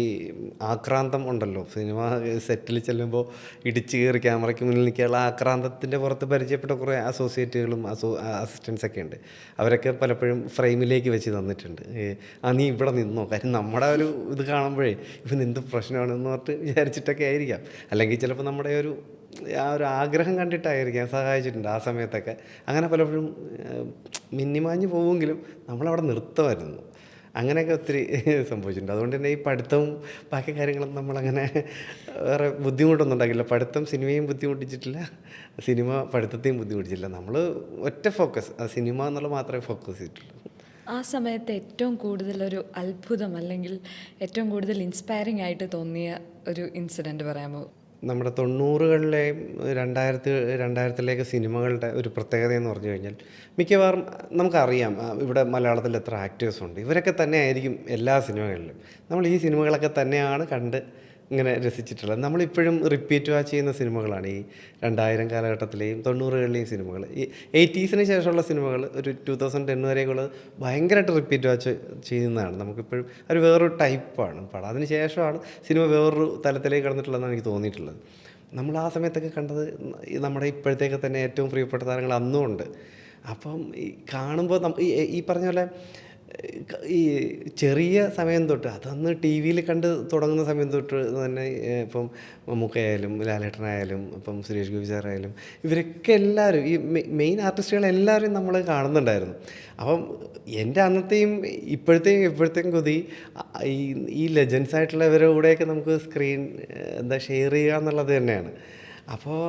ആക്രാന്തം ഉണ്ടല്ലോ, സിനിമ സെറ്റിൽ ചെല്ലുമ്പോൾ ഇടിച്ച് കയറി ക്യാമറയ്ക്ക് മുന്നിൽ നിൽക്കാനുള്ള ആക്രാന്തത്തിൻ്റെ പുറത്ത് പരിചയപ്പെട്ട കുറേ അസോസിയേറ്റുകളും അസിസ്റ്റൻസൊക്കെ ഉണ്ട്. അവരൊക്കെ പലപ്പോഴും ഫ്രെയിമിലേക്ക് വെച്ച് തന്നിട്ടുണ്ട്. നീ ഇവിടെ നിന്നോ, കാര്യം നമ്മുടെ ഒരു ഇത് കാണുമ്പോഴേ ഇവൻ എന്ത് പ്രശ്നമാണെന്ന് പറഞ്ഞിട്ട് വിചാരിച്ചിട്ടൊക്കെ ആയിരിക്കാം. അല്ലെങ്കിൽ ചിലപ്പോൾ നമ്മുടെ ആ ഒരു ആഗ്രഹം കണ്ടിട്ടായിരിക്കാം സഹായിച്ചിട്ടുണ്ട് ആ സമയത്തൊക്കെ. അങ്ങനെ പലപ്പോഴും മിന്നിമാഞ്ഞ് പോവുമെങ്കിലും നമ്മളവിടെ നിർത്തുമായിരുന്നു. അങ്ങനെയൊക്കെ ഒത്തിരി സംഭവിച്ചിട്ടുണ്ട്. അതുകൊണ്ട് തന്നെ ഈ പഠിത്തവും ബാക്കി കാര്യങ്ങളും നമ്മളങ്ങനെ വേറെ ബുദ്ധിമുട്ടൊന്നും ഉണ്ടാക്കില്ല. പഠിത്തം സിനിമയും ബുദ്ധിമുട്ടിച്ചിട്ടില്ല, സിനിമ പഠിത്തത്തെയും ബുദ്ധിമുട്ടിച്ചില്ല. നമ്മൾ ഒറ്റ ഫോക്കസ്, സിനിമ എന്നുള്ള മാത്രമേ ഫോക്കസ് ചെയ്തിട്ടുള്ളൂ. ആ സമയത്ത് ഏറ്റവും കൂടുതലൊരു അത്ഭുതം അല്ലെങ്കിൽ ഏറ്റവും കൂടുതൽ ഇൻസ്പയറിംഗ് ആയിട്ട് തോന്നിയ ഒരു ഇൻസിഡൻറ്റ് പറയാമോ? നമ്മുടെ 90കളിലെയും 2000-ലേക്ക് സിനിമകളുടെ ഒരു പ്രത്യേകത എന്ന് പറഞ്ഞു കഴിഞ്ഞാൽ, മിക്കവാറും നമുക്കറിയാം ഇവിടെ മലയാളത്തിൽ എത്ര ആക്ടേഴ്സുണ്ട്. ഇവരൊക്കെ തന്നെ ആയിരിക്കും എല്ലാ സിനിമകളിലും. നമ്മൾ ഈ സിനിമകളൊക്കെ തന്നെയാണ് കണ്ട് ഇങ്ങനെ രസിച്ചിട്ടുള്ളത്. നമ്മളിപ്പോഴും റിപ്പീറ്റ് വാച്ച് ചെയ്യുന്ന സിനിമകളാണ് ഈ 2000 കാലഘട്ടത്തിലെയും 90കളിലെയും സിനിമകൾ. ഈ 80s ശേഷമുള്ള സിനിമകൾ ഒരു 2010 വരെയൊക്കെയുള്ളത് ഭയങ്കരമായിട്ട് റിപ്പീറ്റ് വാച്ച് ചെയ്യുന്നതാണ്. നമുക്കിപ്പോഴും ഒരു വേറൊരു ടൈപ്പാണ് പടം. അതിന് ശേഷമാണ് സിനിമ വേറൊരു തലത്തിലേക്ക് കടന്നിട്ടുള്ളതെന്നാണ് എനിക്ക് തോന്നിയിട്ടുള്ളത്. നമ്മൾ ആ സമയത്തൊക്കെ കണ്ടത് നമ്മുടെ ഇപ്പോഴത്തേക്ക് തന്നെ ഏറ്റവും പ്രിയപ്പെട്ട താരങ്ങൾ അന്നും ഉണ്ട്. അപ്പം ഈ കാണുമ്പോൾ ഈ പറഞ്ഞ പോലെ ഈ ചെറിയ സമയം തൊട്ട്, അതന്ന് ടി വിയിൽ കണ്ട് തുടങ്ങുന്ന സമയം തൊട്ട് തന്നെ ഇപ്പം മമ്മൂക്കയായാലും ലാലേട്ടനായാലും ഇപ്പം സുരേഷ് ഗോപി സാറായാലും ഇവരൊക്കെ എല്ലാവരും ഈ മെയിൻ ആർട്ടിസ്റ്റുകളെല്ലാവരും നമ്മൾ കാണുന്നുണ്ടായിരുന്നു. അപ്പം എൻ്റെ അന്നത്തെയും ഇപ്പോഴത്തെയും കൊതി ഈ ലെജൻസ് ആയിട്ടുള്ളവരുടെ കൂടെയൊക്കെ നമുക്ക് സ്ക്രീൻ ഷെയർ ചെയ്യുക എന്നുള്ളത് തന്നെയാണ്. അപ്പോൾ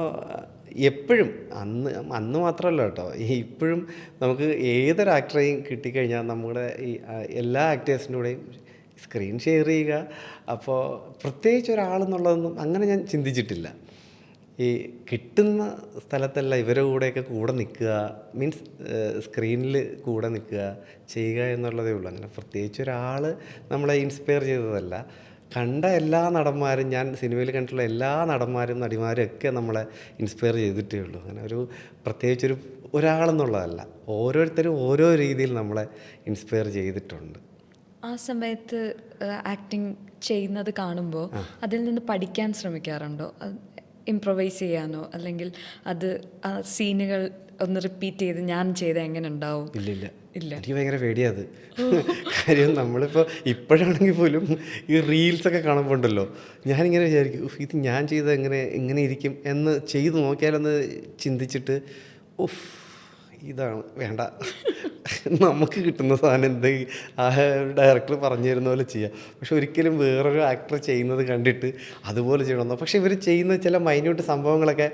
എപ്പോഴും അന്ന് അന്ന് മാത്രമല്ല കേട്ടോ, ഇപ്പോഴും നമുക്ക് ഏതൊരു ആക്ടറെയും കിട്ടിക്കഴിഞ്ഞാൽ നമ്മുടെ ഈ എല്ലാ ആക്ടേഴ്സിൻ്റെ കൂടെയും സ്ക്രീൻ ഷെയർ ചെയ്യുക. അപ്പോൾ പ്രത്യേകിച്ച് ഒരാളെന്നുള്ളതൊന്നും അങ്ങനെ ഞാൻ ചിന്തിച്ചിട്ടില്ല. ഈ കിട്ടുന്ന സ്ഥലത്തല്ല ഇവരുടെ കൂടെയൊക്കെ കൂടെ നിൽക്കുക, മീൻസ് സ്ക്രീനിൽ കൂടെ നിൽക്കുക ചെയ്യുക എന്നുള്ളതേ ഉള്ളൂ. അങ്ങനെ പ്രത്യേകിച്ച് ഒരാൾ നമ്മളെ ഇൻസ്പയർ ചെയ്തതല്ല. കണ്ട എല്ലാ നടന്മാരും, ഞാൻ സിനിമയിൽ കണ്ടിട്ടുള്ള എല്ലാ നടന്മാരും നടിമാരും ഒക്കെ നമ്മളെ ഇൻസ്പയർ ചെയ്തിട്ടേ ഉള്ളൂ. അങ്ങനെ ഒരു പ്രത്യേകിച്ചൊരു ഒരാളെന്നുള്ളതല്ല, ഓരോരുത്തരും ഓരോ രീതിയിൽ നമ്മളെ ഇൻസ്പയർ ചെയ്തിട്ടുണ്ട്. ആ സമയത്ത് ആക്ടിങ് ചെയ്യുന്നത് കാണുമ്പോൾ അതിൽ നിന്ന് പഠിക്കാൻ ശ്രമിക്കാറുണ്ടോ? ഇംപ്രൊവൈസ് ചെയ്യാനോ, അല്ലെങ്കിൽ അത് ആ സീനുകൾ ഒന്ന് റിപ്പീറ്റ് ചെയ്ത് ഞാൻ ചെയ്ത എങ്ങനെ ഉണ്ടാവും? ഇല്ല, എനിക്ക് ഭയങ്കര പേടിയത്. കാര്യം നമ്മളിപ്പോൾ ഇപ്പോഴാണെങ്കിൽ പോലും ഈ റീൽസൊക്കെ കാണുമ്പോൾ ഉണ്ടല്ലോ, ഞാനിങ്ങനെ വിചാരിക്കും ഇത് ഞാൻ ചെയ്തത് എങ്ങനെ ഇരിക്കും എന്ന് ചെയ്ത് നോക്കിയാലെന്ന് ചിന്തിച്ചിട്ട് ഇതാണ് വേണ്ട, നമുക്ക് കിട്ടുന്ന സാധനം ആ ഡയറക്ടർ പറഞ്ഞു തരുന്ന പോലെ ചെയ്യാം. പക്ഷെ ഒരിക്കലും വേറൊരു ആക്ടർ ചെയ്യുന്നത് കണ്ടിട്ട് അതുപോലെ ചെയ്യണമെന്നോ. പക്ഷെ ഇവർ ചെയ്യുന്ന ചില മൈന്യൂട്ട് സംഭവങ്ങളൊക്കെ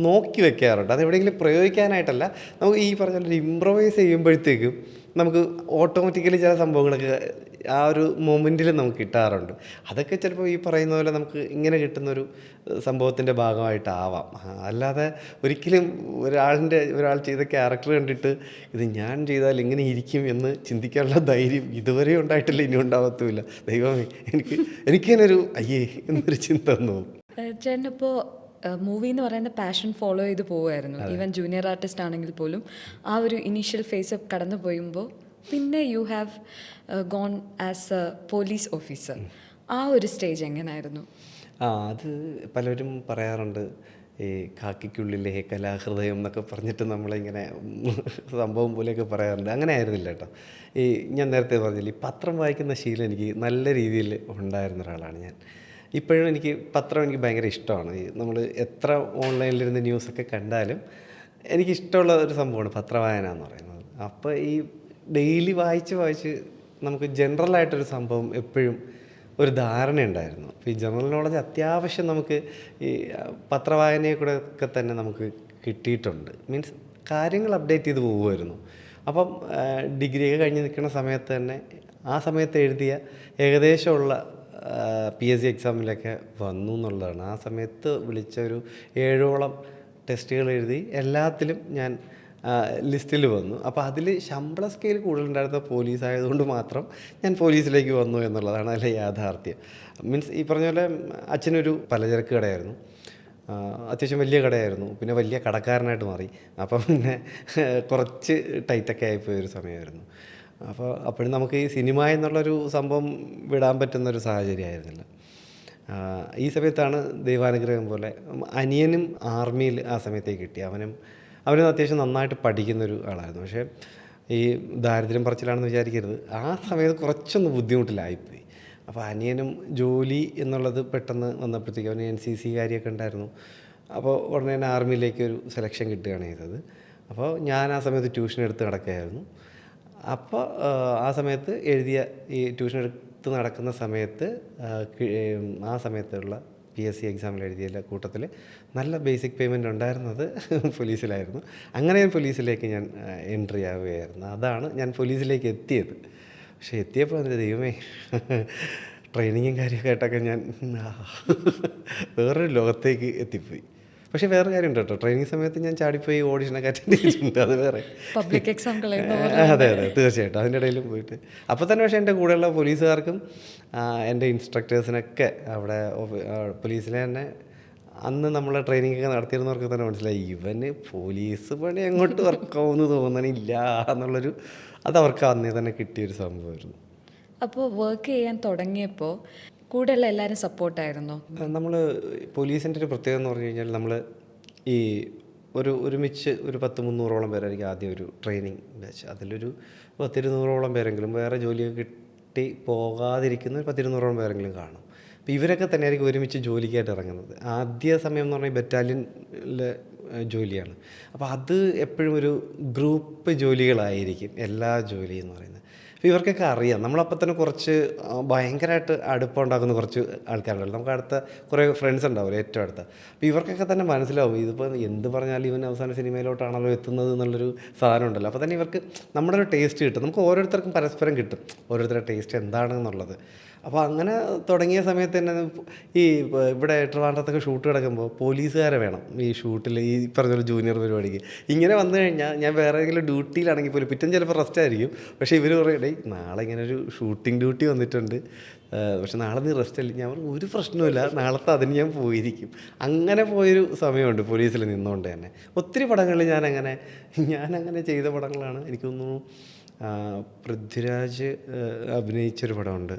നോക്കി വെക്കാറുണ്ട്. അതെവിടെയെങ്കിലും പ്രയോഗിക്കാനായിട്ടല്ല, നമുക്ക് ഈ പറഞ്ഞ പോലെ ഇംപ്രവൈസ് ചെയ്യുമ്പോഴത്തേക്കും നമുക്ക് ഓട്ടോമാറ്റിക്കലി ചില സംഭവങ്ങളൊക്കെ ആ ഒരു മൊമെൻറ്റിൽ നമുക്ക് കിട്ടാറുണ്ട്. അതൊക്കെ ചിലപ്പോൾ ഈ പറയുന്ന പോലെ നമുക്ക് ഇങ്ങനെ കിട്ടുന്നൊരു സംഭവത്തിൻ്റെ ഭാഗമായിട്ടാവാം. അല്ലാതെ ഒരിക്കലും ഒരാൾ ചെയ്ത ക്യാരക്ടർ കണ്ടിട്ട് ഇത് ഞാൻ ചെയ്താൽ ഇങ്ങനെ ഇരിക്കും എന്ന് ചിന്തിക്കാനുള്ള ധൈര്യം ഇതുവരെ ഉണ്ടായിട്ടില്ല, ഇനി ഉണ്ടാവത്തുമില്ല. ദൈവമേ, എനിക്കതിനൊരു അയ്യേ എന്നൊരു ചിന്ത തോന്നും. ചേട്ടനിപ്പോൾ മൂവി എന്ന് പറയുന്ന പാഷൻ ഫോളോ ചെയ്ത് പോവുമായിരുന്നു. ഈവൻ ജൂനിയർ ആർട്ടിസ്റ്റ് ആണെങ്കിൽ പോലും ആ ഒരു ഇനീഷ്യൽ ഫേസ് കടന്നു പോയുമ്പോൾ പിന്നെ you have gone as a police officer. ആ ഒരു സ്റ്റേജ് എങ്ങനെയായിരുന്നു? അത് പലരും പറയാറുണ്ട്, ഈ കാക്കിക്കുള്ളിലെ കലാഹൃദയം എന്നൊക്കെ പറഞ്ഞിട്ട് നമ്മളിങ്ങനെ സംഭവം പോലെയൊക്കെ പറയാറുണ്ട്. അങ്ങനെ ആയിരുന്നില്ല കേട്ടോ. ഈ ഞാൻ നേരത്തെ പറഞ്ഞില്ല, ഈ പത്രം വായിക്കുന്ന ശീലം എനിക്ക് നല്ല രീതിയിൽ ഉണ്ടായിരുന്ന ഒരാളാണ് ഞാൻ. ഇപ്പോഴും എനിക്ക് പത്രം എനിക്ക് ഭയങ്കര ഇഷ്ടമാണ്. നമ്മൾ എത്ര ഓൺലൈനിലിരുന്ന് ന്യൂസൊക്കെ കണ്ടാലും എനിക്കിഷ്ടമുള്ള ഒരു സംഭവമാണ് പത്രവായന എന്ന് പറയുന്നത്. അപ്പോൾ ഈ ഡെയിലി വായിച്ച് നമുക്ക് ജനറലായിട്ടൊരു സംഭവം എപ്പോഴും ഒരു ധാരണയുണ്ടായിരുന്നു. അപ്പോൾ ഈ ജനറൽ നോളജ് അത്യാവശ്യം നമുക്ക് ഈ പത്രവായനയെ കൂടെ ഒക്കെ തന്നെ നമുക്ക് കിട്ടിയിട്ടുണ്ട്. മീൻസ് കാര്യങ്ങൾ അപ്ഡേറ്റ് ചെയ്ത് പോകുമായിരുന്നു. അപ്പം ഡിഗ്രിയൊക്കെ കഴിഞ്ഞ് നിൽക്കുന്ന സമയത്ത് തന്നെ ആ സമയത്ത് എഴുതിയ ഏകദേശമുള്ള PSC എക്സാമിലൊക്കെ വന്നു എന്നുള്ളതാണ്. ആ സമയത്ത് വിളിച്ച ഒരു 7ഓളം ടെസ്റ്റുകൾ എഴുതി എല്ലാത്തിലും ഞാൻ ലിസ്റ്റിൽ വന്നു. അപ്പോൾ അതിൽ ശമ്പള സ്കെയിൽ കൂടുതലുണ്ടായിരുന്ന പോലീസ് ആയതുകൊണ്ട് മാത്രം ഞാൻ പോലീസിലേക്ക് വന്നു എന്നുള്ളതാണ് അതിലെ യാഥാർത്ഥ്യം. മീൻസ് ഈ പറഞ്ഞ പോലെ അച്ഛനൊരു പലചരക്ക് കടയായിരുന്നു, അത്യാവശ്യം വലിയ കടയായിരുന്നു. പിന്നെ വലിയ കടക്കാരനായിട്ട് മാറി. അപ്പം പിന്നെ കുറച്ച് ടൈറ്റൊക്കെ ആയിപ്പോയൊരു സമയമായിരുന്നു. അപ്പോൾ അപ്പോഴും നമുക്ക് ഈ സിനിമ എന്നുള്ളൊരു സംഭവം വിടാൻ പറ്റുന്നൊരു സാഹചര്യമായിരുന്നില്ല. ഈ സമയത്താണ് ദൈവാനുഗ്രഹം പോലെ അനിയനും ആർമിയിൽ ആ സമയത്തേക്ക് കിട്ടി. അവനും അത്യാവശ്യം നന്നായിട്ട് പഠിക്കുന്നൊരു ആളായിരുന്നു. പക്ഷേ ഈ ദാരിദ്ര്യം പറച്ചിലാണെന്ന് വിചാരിക്കരുത്, ആ സമയത്ത് കുറച്ചൊന്ന് ബുദ്ധിമുട്ടിലായിപ്പോയി. അപ്പോൾ അനിയനും ജോലി എന്നുള്ളത് പെട്ടെന്ന് വന്നപ്പോഴത്തേക്കും അവന് NCC കാര്യമൊക്കെ ഉണ്ടായിരുന്നു. അപ്പോൾ ഉടനെ തന്നെ ആർമിയിലേക്കൊരു സെലക്ഷൻ കിട്ടുകയാണ് ചെയ്തത്. അപ്പോൾ ഞാൻ ആ സമയത്ത് ട്യൂഷൻ എടുത്ത് നടക്കുകയായിരുന്നു. അപ്പോൾ ആ സമയത്ത് എഴുതിയ ഈ ട്യൂഷൻ എടുത്ത് നടക്കുന്ന സമയത്ത് ആ സമയത്തുള്ള PSC എക്സാമിൽ എഴുതിയ കൂട്ടത്തിൽ നല്ല ബേസിക് പേയ്മെൻ്റ് ഉണ്ടായിരുന്നത് പോലീസിലായിരുന്നു. അങ്ങനെ ഞാൻ പോലീസിലേക്ക് ഞാൻ എൻട്രി ആവുകയായിരുന്നു. അതാണ് ഞാൻ പോലീസിലേക്ക് എത്തിയത്. പക്ഷേ എത്തിയപ്പോൾ എൻ്റെ ദൈവമേ, ട്രെയിനിങ്ങും കാര്യമൊക്കെ ആയിട്ടൊക്കെ ഞാൻ വേറൊരു ലോകത്തേക്ക് എത്തിപ്പോയി. പക്ഷേ വേറെ കാര്യമുണ്ട് കേട്ടോ, ട്രെയിനിങ് സമയത്ത് ഞാൻ ചാടിപ്പോയി ഓഡിഷനൊക്കെ അറ്റൻഡ് ചെയ്തിട്ടുണ്ട്. അത് വേറെ പബ്ലിക് എക്സാം. അതെ തീർച്ചയായിട്ടും അതിൻ്റെ ഇടയിലും പോയിട്ട് അപ്പോൾ തന്നെ. പക്ഷേ എൻ്റെ കൂടെയുള്ള പോലീസുകാർക്കും എൻ്റെ ഇൻസ്ട്രക്ടേഴ്സിനൊക്കെ അവിടെ പോലീസിലെ തന്നെ അന്ന് നമ്മളെ ട്രെയിനിങ്ങൊക്കെ നടത്തിയിരുന്നവർക്ക് തന്നെ മനസ്സിലായി ഇവന് പോലീസ് പണി അങ്ങോട്ട് വർക്കാവുമെന്ന് തോന്നണില്ല എന്നുള്ളൊരു അതവർക്ക് അന്നേ തന്നെ കിട്ടിയൊരു സംഭവമായിരുന്നു. അപ്പോൾ വർക്ക് ചെയ്യാൻ തുടങ്ങിയപ്പോൾ കൂടെയുള്ള എല്ലാവരും സപ്പോർട്ടായിരുന്നോ? നമ്മൾ പോലീസിൻ്റെ ഒരു പ്രത്യേകത എന്ന് പറഞ്ഞു കഴിഞ്ഞാൽ നമ്മൾ ഈ ഒരുമിച്ച് ഒരു 100-300ഓളം പേരായിരിക്കും ആദ്യം ഒരു ട്രെയിനിങ് ബാച്ച്. അതിലൊരു 10-200ഓളം പേരെങ്കിലും വേറെ ജോലിയൊക്കെ കിട്ടി പോകാതിരിക്കുന്ന 10-200ഓളം പേരെങ്കിലും കാണും. അപ്പോൾ ഇവരൊക്കെ തന്നെയായിരിക്കും ഒരുമിച്ച് ജോലിക്കായിട്ട് ഇറങ്ങുന്നത്. ആദ്യ സമയം എന്ന് പറഞ്ഞാൽ ബറ്റാലിയനിലെ ജോലിയാണ്. അപ്പോൾ അത് എപ്പോഴും ഒരു ഗ്രൂപ്പ് ജോലികളായിരിക്കും എല്ലാ ജോലിയും എന്ന് പറയുന്നത്. അപ്പോൾ ഇവർക്കൊക്കെ അറിയാം. നമ്മളപ്പം തന്നെ കുറച്ച് ഭയങ്കരമായിട്ട് അടുപ്പം ഉണ്ടാക്കുന്ന കുറച്ച് ആൾക്കാരുണ്ടല്ലോ. നമുക്ക് അടുത്ത കുറേ ഫ്രണ്ട്സ് ഉണ്ടാവില്ല ഏറ്റവും അടുത്ത. അപ്പോൾ ഇവർക്കൊക്കെ തന്നെ മനസ്സിലാവും ഇതിപ്പോൾ എന്ത് പറഞ്ഞാലും ഇവൻ അവസാന സിനിമയിലോട്ടാണല്ലോ എത്തുന്നത് എന്നുള്ളൊരു സാധനം ഉണ്ടല്ലോ. അപ്പോൾ തന്നെ ഇവർക്ക് നമ്മുടെ ഒരു ടേസ്റ്റ് കിട്ടും. നമുക്ക് ഓരോരുത്തർക്കും പരസ്പരം കിട്ടും ഓരോരുത്തരുടെ ടേസ്റ്റ് എന്താണെന്നുള്ളത്. അപ്പോൾ അങ്ങനെ തുടങ്ങിയ സമയത്ത് തന്നെ ഈ ഇവിടെ ട്രിവാൻഡ്രത്തൊക്കെ ഷൂട്ട് കിടക്കുമ്പോൾ പോലീസുകാരെ വേണം ഈ ഷൂട്ടിൽ, ഈ പറഞ്ഞൊരു ജൂനിയർ പരിപാടിക്ക്. ഇങ്ങനെ വന്നു കഴിഞ്ഞാൽ ഞാൻ വേറെ ഏതെങ്കിലും ഡ്യൂട്ടിയിലാണെങ്കിൽ പോലും പിറ്റേന്ന് ചിലപ്പോൾ റെസ്റ്റ് ആയിരിക്കും. പക്ഷേ ഇവർ പറയും ഡേയ് നാളെ ഇങ്ങനെ ഒരു ഷൂട്ടിംഗ് ഡ്യൂട്ടി വന്നിട്ടുണ്ട്, പക്ഷെ നാളെ നീ റെസ്റ്റ് അല്ല. ഞാൻ പറഞ്ഞു ഒരു പ്രശ്നമില്ല, നാളത്തെ അതിന് ഞാൻ പോയിരിക്കും. അങ്ങനെ പോയൊരു സമയമുണ്ട് പോലീസിൽ നിന്നുകൊണ്ട് തന്നെ. ഒത്തിരി പടങ്ങളിൽ ഞാനങ്ങനെ ചെയ്ത പടങ്ങളാണ്. എനിക്ക് തോന്നുന്നു പൃഥ്വിരാജ് അഭിനയിച്ചൊരു പടമുണ്ട്.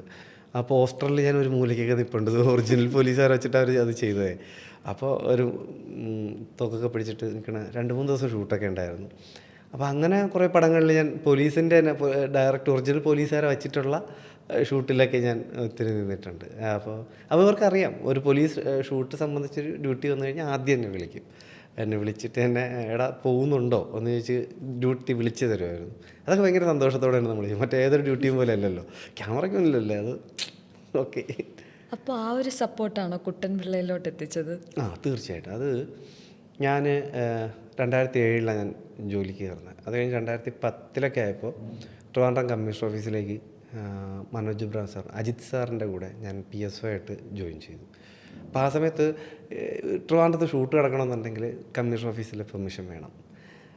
ആ പോസ്റ്ററിൽ ഞാൻ ഒരു മൂലയ്ക്കൊക്കെ നിൽപ്പുണ്ട്. ഒറിജിനൽ പോലീസുകാരെ വെച്ചിട്ട് അവർ അത് ചെയ്തത്. അപ്പോൾ ഒരു തൊക്കൊക്കെ പിടിച്ചിട്ട് നിൽക്കണ 2-3 ദിവസം ഷൂട്ടൊക്കെ ഉണ്ടായിരുന്നു. അപ്പോൾ അങ്ങനെ കുറേ പടങ്ങളിൽ ഞാൻ പോലീസിൻ്റെ തന്നെ ഡയറക്റ്റ് ഒറിജിനൽ പോലീസുകാരെ വെച്ചിട്ടുള്ള ഷൂട്ടിലൊക്കെ ഞാൻ ഒത്തിരി നിന്നിട്ടുണ്ട്. അപ്പോൾ ഇവർക്കറിയാം ഒരു പോലീസ് ഷൂട്ട് സംബന്ധിച്ചൊരു ഡ്യൂട്ടി വന്നു കഴിഞ്ഞാൽ ആദ്യം എന്നെ വിളിച്ചിട്ട് എടാ പോകുന്നുണ്ടോ എന്ന് ചോദിച്ച് ഡ്യൂട്ടി വിളിച്ച് തരുമായിരുന്നു. അതൊക്കെ ഭയങ്കര സന്തോഷത്തോടെയാണ് നമ്മൾ ചെയ്യും. മറ്റേതൊരു ഡ്യൂട്ടിയും പോലെ അല്ലല്ലോ, ക്യാമറയ്ക്കൊന്നുമില്ലല്ലേ അത്. ഓക്കെ. അപ്പോൾ ആ ഒരു സപ്പോർട്ടാണോ കുട്ടൻപിള്ളയിലോട്ട് എത്തിച്ചത്? തീർച്ചയായിട്ടും. അത് ഞാൻ 2007 ഞാൻ ജോലിക്ക് കയറുന്നത്. അത് കഴിഞ്ഞ് 2010 ആയപ്പോൾ ട്രിവാൻഡ്രം കമ്മീഷണർ ഓഫീസിലേക്ക് മനോജ് ഇബ്രാഹിം സാർ, അജിത് സാറിൻ്റെ കൂടെ ഞാൻ PSO ആയിട്ട് ജോയിൻ ചെയ്തു. അപ്പോൾ ആ സമയത്ത് ട്രിവാൻഡ്രത്ത് ഷൂട്ട് കിടക്കണമെന്നുണ്ടെങ്കിൽ കമ്മീഷൻ ഓഫീസിലെ പെർമിഷൻ വേണം.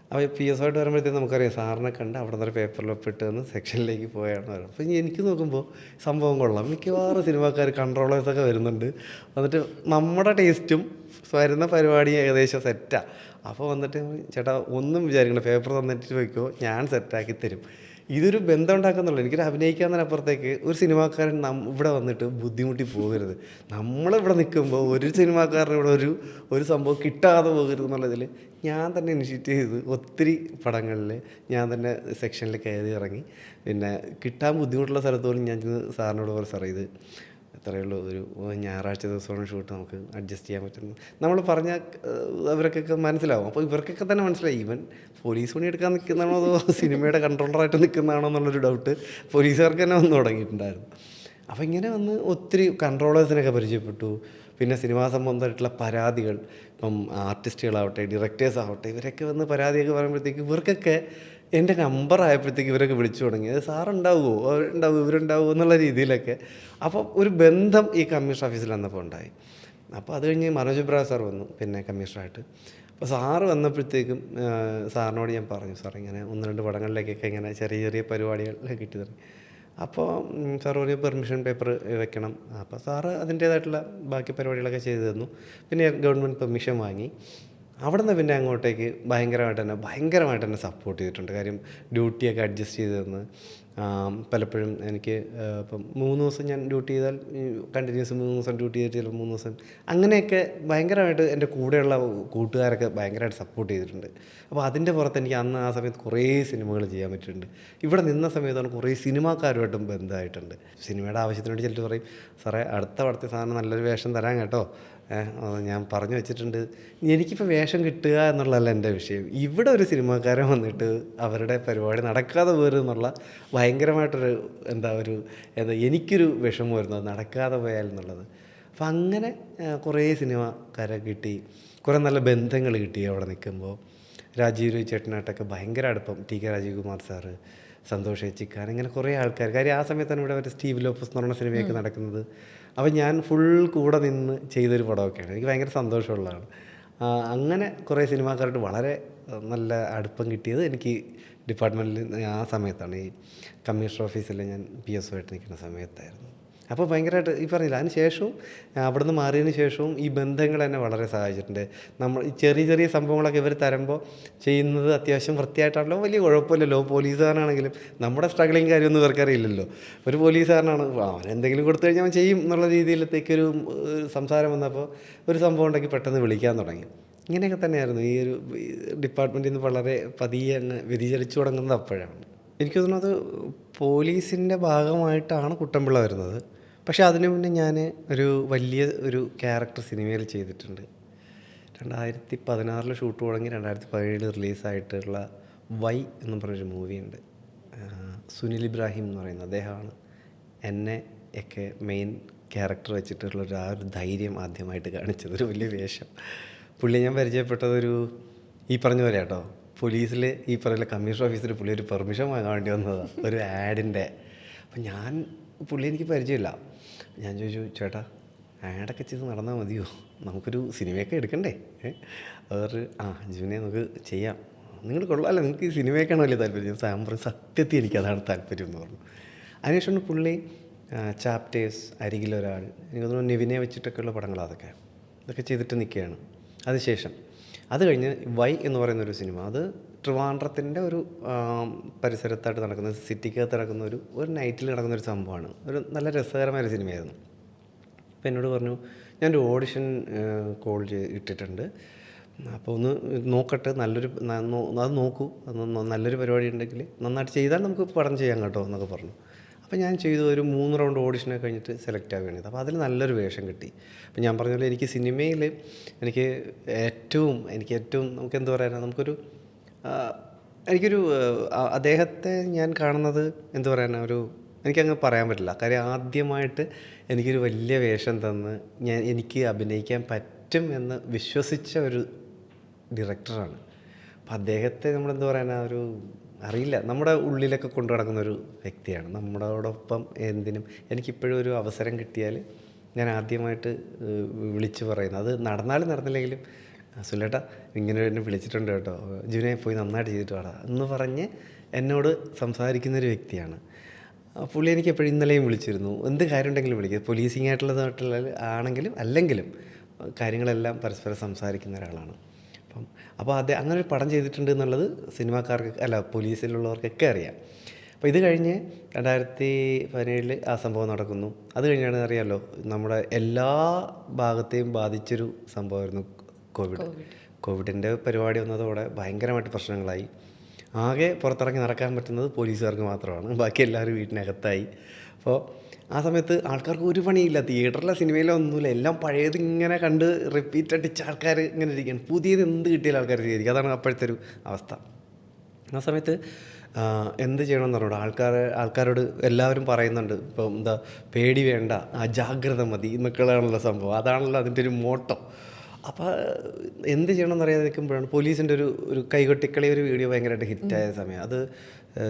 അപ്പോൾ PSO ആയിട്ട് വരുമ്പോഴത്തേക്കും നമുക്കറിയാം സാറിനെ കണ്ട് അവിടെ നിന്ന് പേപ്പറിൽ ഒപ്പിട്ട് വന്ന് സെക്ഷനിലേക്ക് പോയാണ് പറയുന്നത്. അപ്പോൾ എനിക്ക് നോക്കുമ്പോൾ സംഭവം കൊള്ളാം. മിക്കവാറും സിനിമാക്കാർ കൺട്രോളേഴ്സൊക്കെ വരുന്നുണ്ട്. എന്നിട്ട് നമ്മുടെ ടേസ്റ്റും വരുന്ന പരിപാടി ഏകദേശം സെറ്റാണ്. അപ്പോൾ വന്നിട്ട് ചേട്ടാ ഒന്നും വിചാരിക്കണം, പേപ്പർ തന്നിട്ട് വയ്ക്കുമോ, ഞാൻ സെറ്റാക്കി തരും. ഇതൊരു ബന്ധം ഉണ്ടാക്കുന്നുള്ളൂ. എനിക്കൊരു അഭിനയിക്കാന്നതിനപ്പുറത്തേക്ക് ഒരു സിനിമാക്കാരൻ ഇവിടെ വന്നിട്ട് ബുദ്ധിമുട്ടി പോകരുത്. നമ്മളിവിടെ നിൽക്കുമ്പോൾ ഒരു സിനിമാക്കാരന് ഇവിടെ ഒരു സംഭവം കിട്ടാതെ പോകരുത് എന്നുള്ളതിൽ ഞാൻ തന്നെ ഇനിഷ്യേറ്റ് ചെയ്ത് ഒത്തിരി പടങ്ങളിൽ ഞാൻ തന്നെ സെക്ഷനിൽ കയറി ഇറങ്ങി. പിന്നെ കിട്ടാൻ ബുദ്ധിമുട്ടുള്ള സ്ഥലത്ത് പോലും ഞാൻ ചെന്ന് സാറിനോട് പറഞ്ഞു സാറേ ഇത് എത്രയേ ഉള്ളൂ, ഒരു ഞായറാഴ്ച ദിവസമാണ് ഷൂട്ട്, നമുക്ക് അഡ്ജസ്റ്റ് ചെയ്യാൻ പറ്റുന്നു നമ്മൾ പറഞ്ഞാൽ അവരൊക്കെ മനസ്സിലാവും. അപ്പോൾ ഇവർക്കൊക്കെ തന്നെ മനസ്സിലായി ഇവൻ പോലീസ് പണി എടുക്കാൻ നിൽക്കുന്നതാണോ അതോ സിനിമയുടെ കൺട്രോളറായിട്ട് നിൽക്കുന്നതാണോ എന്നുള്ളൊരു ഡൗട്ട് പോലീസുകാർക്ക് തന്നെ വന്ന് തുടങ്ങിയിട്ടുണ്ടായിരുന്നു. അപ്പോൾ ഇങ്ങനെ വന്ന് ഒത്തിരി കൺട്രോളേഴ്സിനൊക്കെ പരിചയപ്പെട്ടു. പിന്നെ സിനിമാ സംബന്ധമായിട്ടുള്ള പരാതികൾ, ഇപ്പം ആർട്ടിസ്റ്റുകളാവട്ടെ ഡയറക്ടേഴ്സ് ആവട്ടെ, ഇവരൊക്കെ വന്ന് പരാതിയൊക്കെ പറയുമ്പോഴത്തേക്ക് ഇവർക്കൊക്കെ എൻ്റെ നമ്പർ ആയപ്പോഴത്തേക്ക് ഇവരൊക്കെ വിളിച്ചു തുടങ്ങി. അത് സാറുണ്ടാവുമോ, ഇവരുണ്ടാവുമോ എന്നുള്ള രീതിയിലൊക്കെ. അപ്പോൾ ഒരു ബന്ധം ഈ കമ്മീഷൻ ഓഫീസിൽ വന്നപ്പോൾ ഉണ്ടായി. അപ്പോൾ അത് കഴിഞ്ഞ് മനോജ് ഇബ്രാഹിം സാർ വന്നു പിന്നെ കമ്മീഷണറായിട്ട്. അപ്പോൾ സാറ് വന്നപ്പോഴത്തേക്കും സാറിനോട് ഞാൻ പറഞ്ഞു സാർ ഇങ്ങനെ 1-2 പടങ്ങളിലേക്കൊക്കെ ഇങ്ങനെ ചെറിയ ചെറിയ പരിപാടികൾ കിട്ടി തുടങ്ങി. അപ്പോൾ സാർ ഒരു പെർമിഷൻ പേപ്പർ വെക്കണം. അപ്പോൾ സാറ് അതിൻ്റേതായിട്ടുള്ള ബാക്കി പരിപാടികളൊക്കെ ചെയ്തു തന്നു. പിന്നെ ഗവൺമെൻറ് പെർമിഷൻ വാങ്ങി. അവിടെ നിന്ന് പിന്നെ അങ്ങോട്ടേക്ക് ഭയങ്കരമായിട്ട് തന്നെ സപ്പോർട്ട് ചെയ്തിട്ടുണ്ട്. കാര്യം ഡ്യൂട്ടിയൊക്കെ അഡ്ജസ്റ്റ് ചെയ്ത് തന്ന് പലപ്പോഴും എനിക്ക് ഇപ്പം 3 ദിവസം ഞാൻ ഡ്യൂട്ടി ചെയ്താൽ കണ്ടിന്യൂസ് 3 ദിവസം ഡ്യൂട്ടി ചെയ്തിട്ട് ചിലപ്പോൾ 3 ദിവസം അങ്ങനെയൊക്കെ ഭയങ്കരമായിട്ട് എൻ്റെ കൂടെയുള്ള കൂട്ടുകാരൊക്കെ ഭയങ്കരമായിട്ട് സപ്പോർട്ട് ചെയ്തിട്ടുണ്ട്. അപ്പോൾ അതിൻ്റെ പുറത്ത് എനിക്ക് അന്ന് ആ സമയത്ത് കുറേ സിനിമകൾ ചെയ്യാൻ പറ്റിയിട്ടുണ്ട്. ഇവിടെ നിന്ന സമയത്താണ് കുറേ സിനിമാക്കാരുമായിട്ടും ബന്ധമായിട്ടുണ്ട്. സിനിമയുടെ ആവശ്യത്തിന് വേണ്ടി ചിലർ പറയും സാറേ അടുത്ത സാധനം നല്ലൊരു വേഷം തരാൻ കേട്ടോ, ഞാൻ പറഞ്ഞു വെച്ചിട്ടുണ്ട്. എനിക്കിപ്പോൾ വേഷം കിട്ടുക എന്നുള്ളതല്ല എൻ്റെ വിഷയം. ഇവിടെ ഒരു സിനിമാക്കാരൻ വന്നിട്ട് അവരുടെ പരിപാടി നടക്കാതെ പോരും എന്നുള്ള ഭയങ്കരമായിട്ടൊരു എനിക്കൊരു വിഷമം വരുന്നു അത് നടക്കാതെ പോയാൽ എന്നുള്ളത്. അപ്പം അങ്ങനെ കുറേ സിനിമാക്കാരെ കിട്ടി, കുറേ നല്ല ബന്ധങ്ങൾ കിട്ടി അവിടെ നിൽക്കുമ്പോൾ. രാജീവ് ചേട്ടനായിട്ടൊക്കെ ഭയങ്കര അടുപ്പം. TK രാജീവ് കുമാർ സാറ്, സന്തോഷ് ഏച്ചിക്കാർ, ഇങ്ങനെ കുറേ ആൾക്കാർ. കാര്യം ആ സമയത്താണ് ഇവിടെ മറ്റേ സ്റ്റീവ് ലോപ്പസ് എന്ന് പറഞ്ഞ സിനിമയൊക്കെ നടക്കുന്നത്. അപ്പോൾ ഞാൻ ഫുൾ കൂടെ നിന്ന് ചെയ്തൊരു പടമൊക്കെയാണ്. എനിക്ക് ഭയങ്കര സന്തോഷമുള്ളതാണ്. അങ്ങനെ കുറേ സിനിമാക്കാരായിട്ട് വളരെ നല്ല അടുപ്പം കിട്ടിയത് എനിക്ക് ഡിപ്പാർട്ട്മെൻറ്റിൽ ആ സമയത്താണ്. ഈ കമ്മീഷണർ ഓഫീസിൽ ഞാൻ PSO ആയിട്ട് നിൽക്കുന്ന സമയത്തായിരുന്നു. അപ്പോൾ ഭയങ്കരമായിട്ട് ഈ പറഞ്ഞില്ല, അതിന് ശേഷവും അവിടെ നിന്ന് മാറിയതിന് ശേഷവും ഈ ബന്ധങ്ങൾ എന്നെ വളരെ സഹായിച്ചിട്ടുണ്ട്. നമ്മൾ ഈ ചെറിയ ചെറിയ സംഭവങ്ങളൊക്കെ ഇവർ തരുമ്പോൾ ചെയ്യുന്നത് അത്യാവശ്യം വൃത്തിയായിട്ടാണല്ലോ, വലിയ കുഴപ്പമില്ലല്ലോ. പോലീസുകാരനാണെങ്കിലും നമ്മുടെ സ്ട്രഗിളിങ് കാര്യമൊന്നും ഇവർക്കറിയില്ലല്ലോ. ഒരു പോലീസുകാരനാണ്, അവനെന്തെങ്കിലും കൊടുത്തു കഴിഞ്ഞാൽ അവൻ ചെയ്യും എന്നുള്ള രീതിയിലത്തേക്കൊരു സംസാരം വന്നപ്പോൾ ഒരു സംഭവം ഉണ്ടെങ്കിൽ പെട്ടെന്ന് വിളിക്കാൻ തുടങ്ങി. ഇങ്ങനെയൊക്കെ തന്നെയായിരുന്നു ഈ ഒരു ഡിപ്പാർട്ട്മെൻറ്റിൽ നിന്ന് വളരെ പതിയെ അങ്ങ് വ്യതിചലിച്ചു തുടങ്ങുന്നത് അപ്പോഴാണ്. എനിക്ക് തോന്നുന്നത് പോലീസിൻ്റെ ഭാഗമായിട്ടാണ് കുട്ടൻപിള്ള വരുന്നത്. പക്ഷേ അതിനു മുന്നേ ഞാൻ ഒരു ക്യാരക്ടർ സിനിമയിൽ ചെയ്തിട്ടുണ്ട്. 2016 ഷൂട്ട് തുടങ്ങി 2017 റിലീസായിട്ടുള്ള വൈ എന്ന് പറഞ്ഞൊരു മൂവിയുണ്ട്. സുനിൽ ഇബ്രാഹിം എന്ന് പറയുന്നത് അദ്ദേഹമാണ് എന്നെ ഒക്കെ മെയിൻ ക്യാരക്ടർ വെച്ചിട്ടുള്ളൊരു ആ ഒരു ധൈര്യം ആദ്യമായിട്ട് കാണിച്ചത്, ഒരു വലിയ വേഷം. പുള്ളി ഞാൻ പരിചയപ്പെട്ടതൊരു ഈ പറഞ്ഞ പോലെ കേട്ടോ, പോലീസിൽ ഈ പറയുന്ന കമ്മീഷണർ ഓഫീസിൽ പുള്ളി ഒരു പെർമിഷൻ വാങ്ങാൻ വേണ്ടി വന്നതാണ്, ഒരു ആഡിൻ്റെ. അപ്പം പുള്ളി എനിക്ക് പരിചയമില്ല. ഞാൻ ചോദിച്ചു, ചേട്ടാ ആഡൊക്കെ ചെയ്ത് നടന്നാൽ മതിയോ, നമുക്കൊരു സിനിമയൊക്കെ എടുക്കണ്ടേ? അവർ ജൂനെ നമുക്ക് ചെയ്യാം, നിങ്ങൾ കൊള്ളാമല്ലോ, നിങ്ങൾക്ക് ഈ സിനിമയൊക്കെയാണോ വലിയ താല്പര്യം? സത്യത്തിൽ എനിക്കതാണ് താല്പര്യം എന്ന് പറഞ്ഞു. അതിനുശേഷം പുള്ളി ചാപ്റ്റേഴ്സ്, അരികിലൊരാൾ, എനിക്ക് തോന്നുന്നു നിവിനെ വെച്ചിട്ടൊക്കെയുള്ള പടങ്ങളാണ് ഇതൊക്കെ ചെയ്തിട്ട് നിൽക്കുകയാണ്. അതിനുശേഷം അത് കഴിഞ്ഞ് വൈ എന്ന് പറയുന്നൊരു സിനിമ, അത് ട്രിവാൻഡ്രത്തിൻ്റെ ഒരു പരിസരത്തായിട്ട് നടക്കുന്ന, സിറ്റിക്കകത്ത് നടക്കുന്ന ഒരു നൈറ്റിൽ നടക്കുന്നൊരു സംഭവമാണ്. ഒരു നല്ല രസകരമായൊരു സിനിമയായിരുന്നു. അപ്പോൾ എന്നോട് പറഞ്ഞു, ഞാനൊരു ഓഡിഷൻ കോൾ ഇട്ടിട്ടുണ്ട്, അപ്പോൾ ഒന്ന് നോക്കട്ടെ, അത് നോക്കൂ, നല്ലൊരു പരിപാടി ഉണ്ടെങ്കിൽ നന്നായിട്ട് ചെയ്താൽ നമുക്ക് പടം ചെയ്യാം കേട്ടോ എന്നൊക്കെ പറഞ്ഞു. അപ്പോൾ ഞാൻ ചെയ്തു. ഒരു 3 റൗണ്ട് ഓഡിഷനൊക്കെ കഴിഞ്ഞിട്ട് സെലക്ട് ആവുകയാണ്. അപ്പോൾ അതിൽ നല്ലൊരു വേഷം കിട്ടി. അപ്പോൾ ഞാൻ പറഞ്ഞ പോലെ എനിക്ക് സിനിമയിൽ എനിക്ക് ഏറ്റവും നമുക്ക് എന്താ പറയുക, എനിക്കൊരു അദ്ദേഹത്തെ ഞാൻ കാണുന്നത് എന്താ പറയുക, എനിക്കങ്ങ് പറയാൻ പറ്റില്ല. കാര്യം ആദ്യമായിട്ട് എനിക്കൊരു വലിയ വേഷം തന്ന് എനിക്ക് അഭിനയിക്കാൻ പറ്റും എന്ന് വിശ്വസിച്ച ഒരു ഡയറക്ടറാണ്. അപ്പം അദ്ദേഹത്തെ നമ്മളെന്താ പറയുക, അറിയില്ല, നമ്മുടെ ഉള്ളിലൊക്കെ കൊണ്ടു നടക്കുന്നൊരു വ്യക്തിയാണ്. നമ്മളോടൊപ്പം എന്തിനും എനിക്കിപ്പോഴും ഒരു അവസരം കിട്ടിയാൽ ഞാൻ ആദ്യമായിട്ട് വിളിച്ച് പറയുന്നത്, അത് നടന്നാലും നടന്നില്ലെങ്കിലും, സുലേട്ടാ ഇങ്ങനെ എന്നെ വിളിച്ചിട്ടുണ്ട് കേട്ടോ, ജുനെ പോയി നന്നായിട്ട് ചെയ്തിട്ട് വേണം എന്ന് പറഞ്ഞ് എന്നോട് സംസാരിക്കുന്നൊരു വ്യക്തിയാണ് പുള്ളി. എനിക്ക് എപ്പോഴും ഇന്നലെയും വിളിച്ചിരുന്നു, എന്ത് കാര്യം ഉണ്ടെങ്കിലും വിളിക്കുക, പോലീസിങ് ആയിട്ടുള്ള ആണെങ്കിലും അല്ലെങ്കിലും കാര്യങ്ങളെല്ലാം പരസ്പരം സംസാരിക്കുന്ന ഒരാളാണ്. അപ്പോൾ അങ്ങനെ ഒരു പടം ചെയ്തിട്ടുണ്ട് എന്നുള്ളത് സിനിമാക്കാർക്ക് പോലീസിലുള്ളവർക്കൊക്കെ അറിയാം. അപ്പോൾ ഇത് കഴിഞ്ഞ് 2017 ആ സംഭവം നടക്കുന്നു. അത് കഴിഞ്ഞാണ് അറിയാമല്ലോ, നമ്മുടെ എല്ലാ ഭാഗത്തെയും ബാധിച്ചൊരു സംഭവമായിരുന്നു കോവിഡിൻ്റെ പരിപാടി വന്നതോടെ ഭയങ്കരമായിട്ട് പ്രശ്നങ്ങളായി. ആകെ പുറത്തിറങ്ങി നടക്കാൻ പറ്റുന്നത് പോലീസുകാർക്ക് മാത്രമാണ്, ബാക്കി എല്ലാവരും വീട്ടിനകത്തായി. അപ്പോൾ ആ സമയത്ത് ആൾക്കാർക്ക് ഒരു പണിയില്ല, തിയേറ്ററിലെ സിനിമയിലോ ഒന്നുമില്ല, എല്ലാം പഴയത് ഇങ്ങനെ കണ്ട് റിപ്പീറ്റ് അടിച്ച ആൾക്കാർ ഇങ്ങനെ ഇരിക്കുകയാണ്. പുതിയത് എന്ത് കിട്ടിയാലും ആൾക്കാർ ചെയ്തിരിക്കും, അതാണ് അപ്പോഴത്തെ ഒരു അവസ്ഥ. ആ സമയത്ത് എന്ത് ചെയ്യണമെന്ന് പറഞ്ഞോളൂ, ആൾക്കാരോട് എല്ലാവരും പറയുന്നുണ്ട്, ഇപ്പം പേടി വേണ്ട, ജാഗ്രത മതി എന്നൊക്കെയാണല്ലോ സംഭവം, അതാണല്ലോ അതിൻ്റെ ഒരു മോട്ടോ. അപ്പോൾ എന്ത് ചെയ്യണമെന്ന് അറിയാതെ നിൽക്കുമ്പോഴാണ് പോലീസിൻ്റെ ഒരു കൈകൊട്ടിക്കളി ഒരു വീഡിയോ ഭയങ്കരമായിട്ട് ഹിറ്റായ സമയം. അത്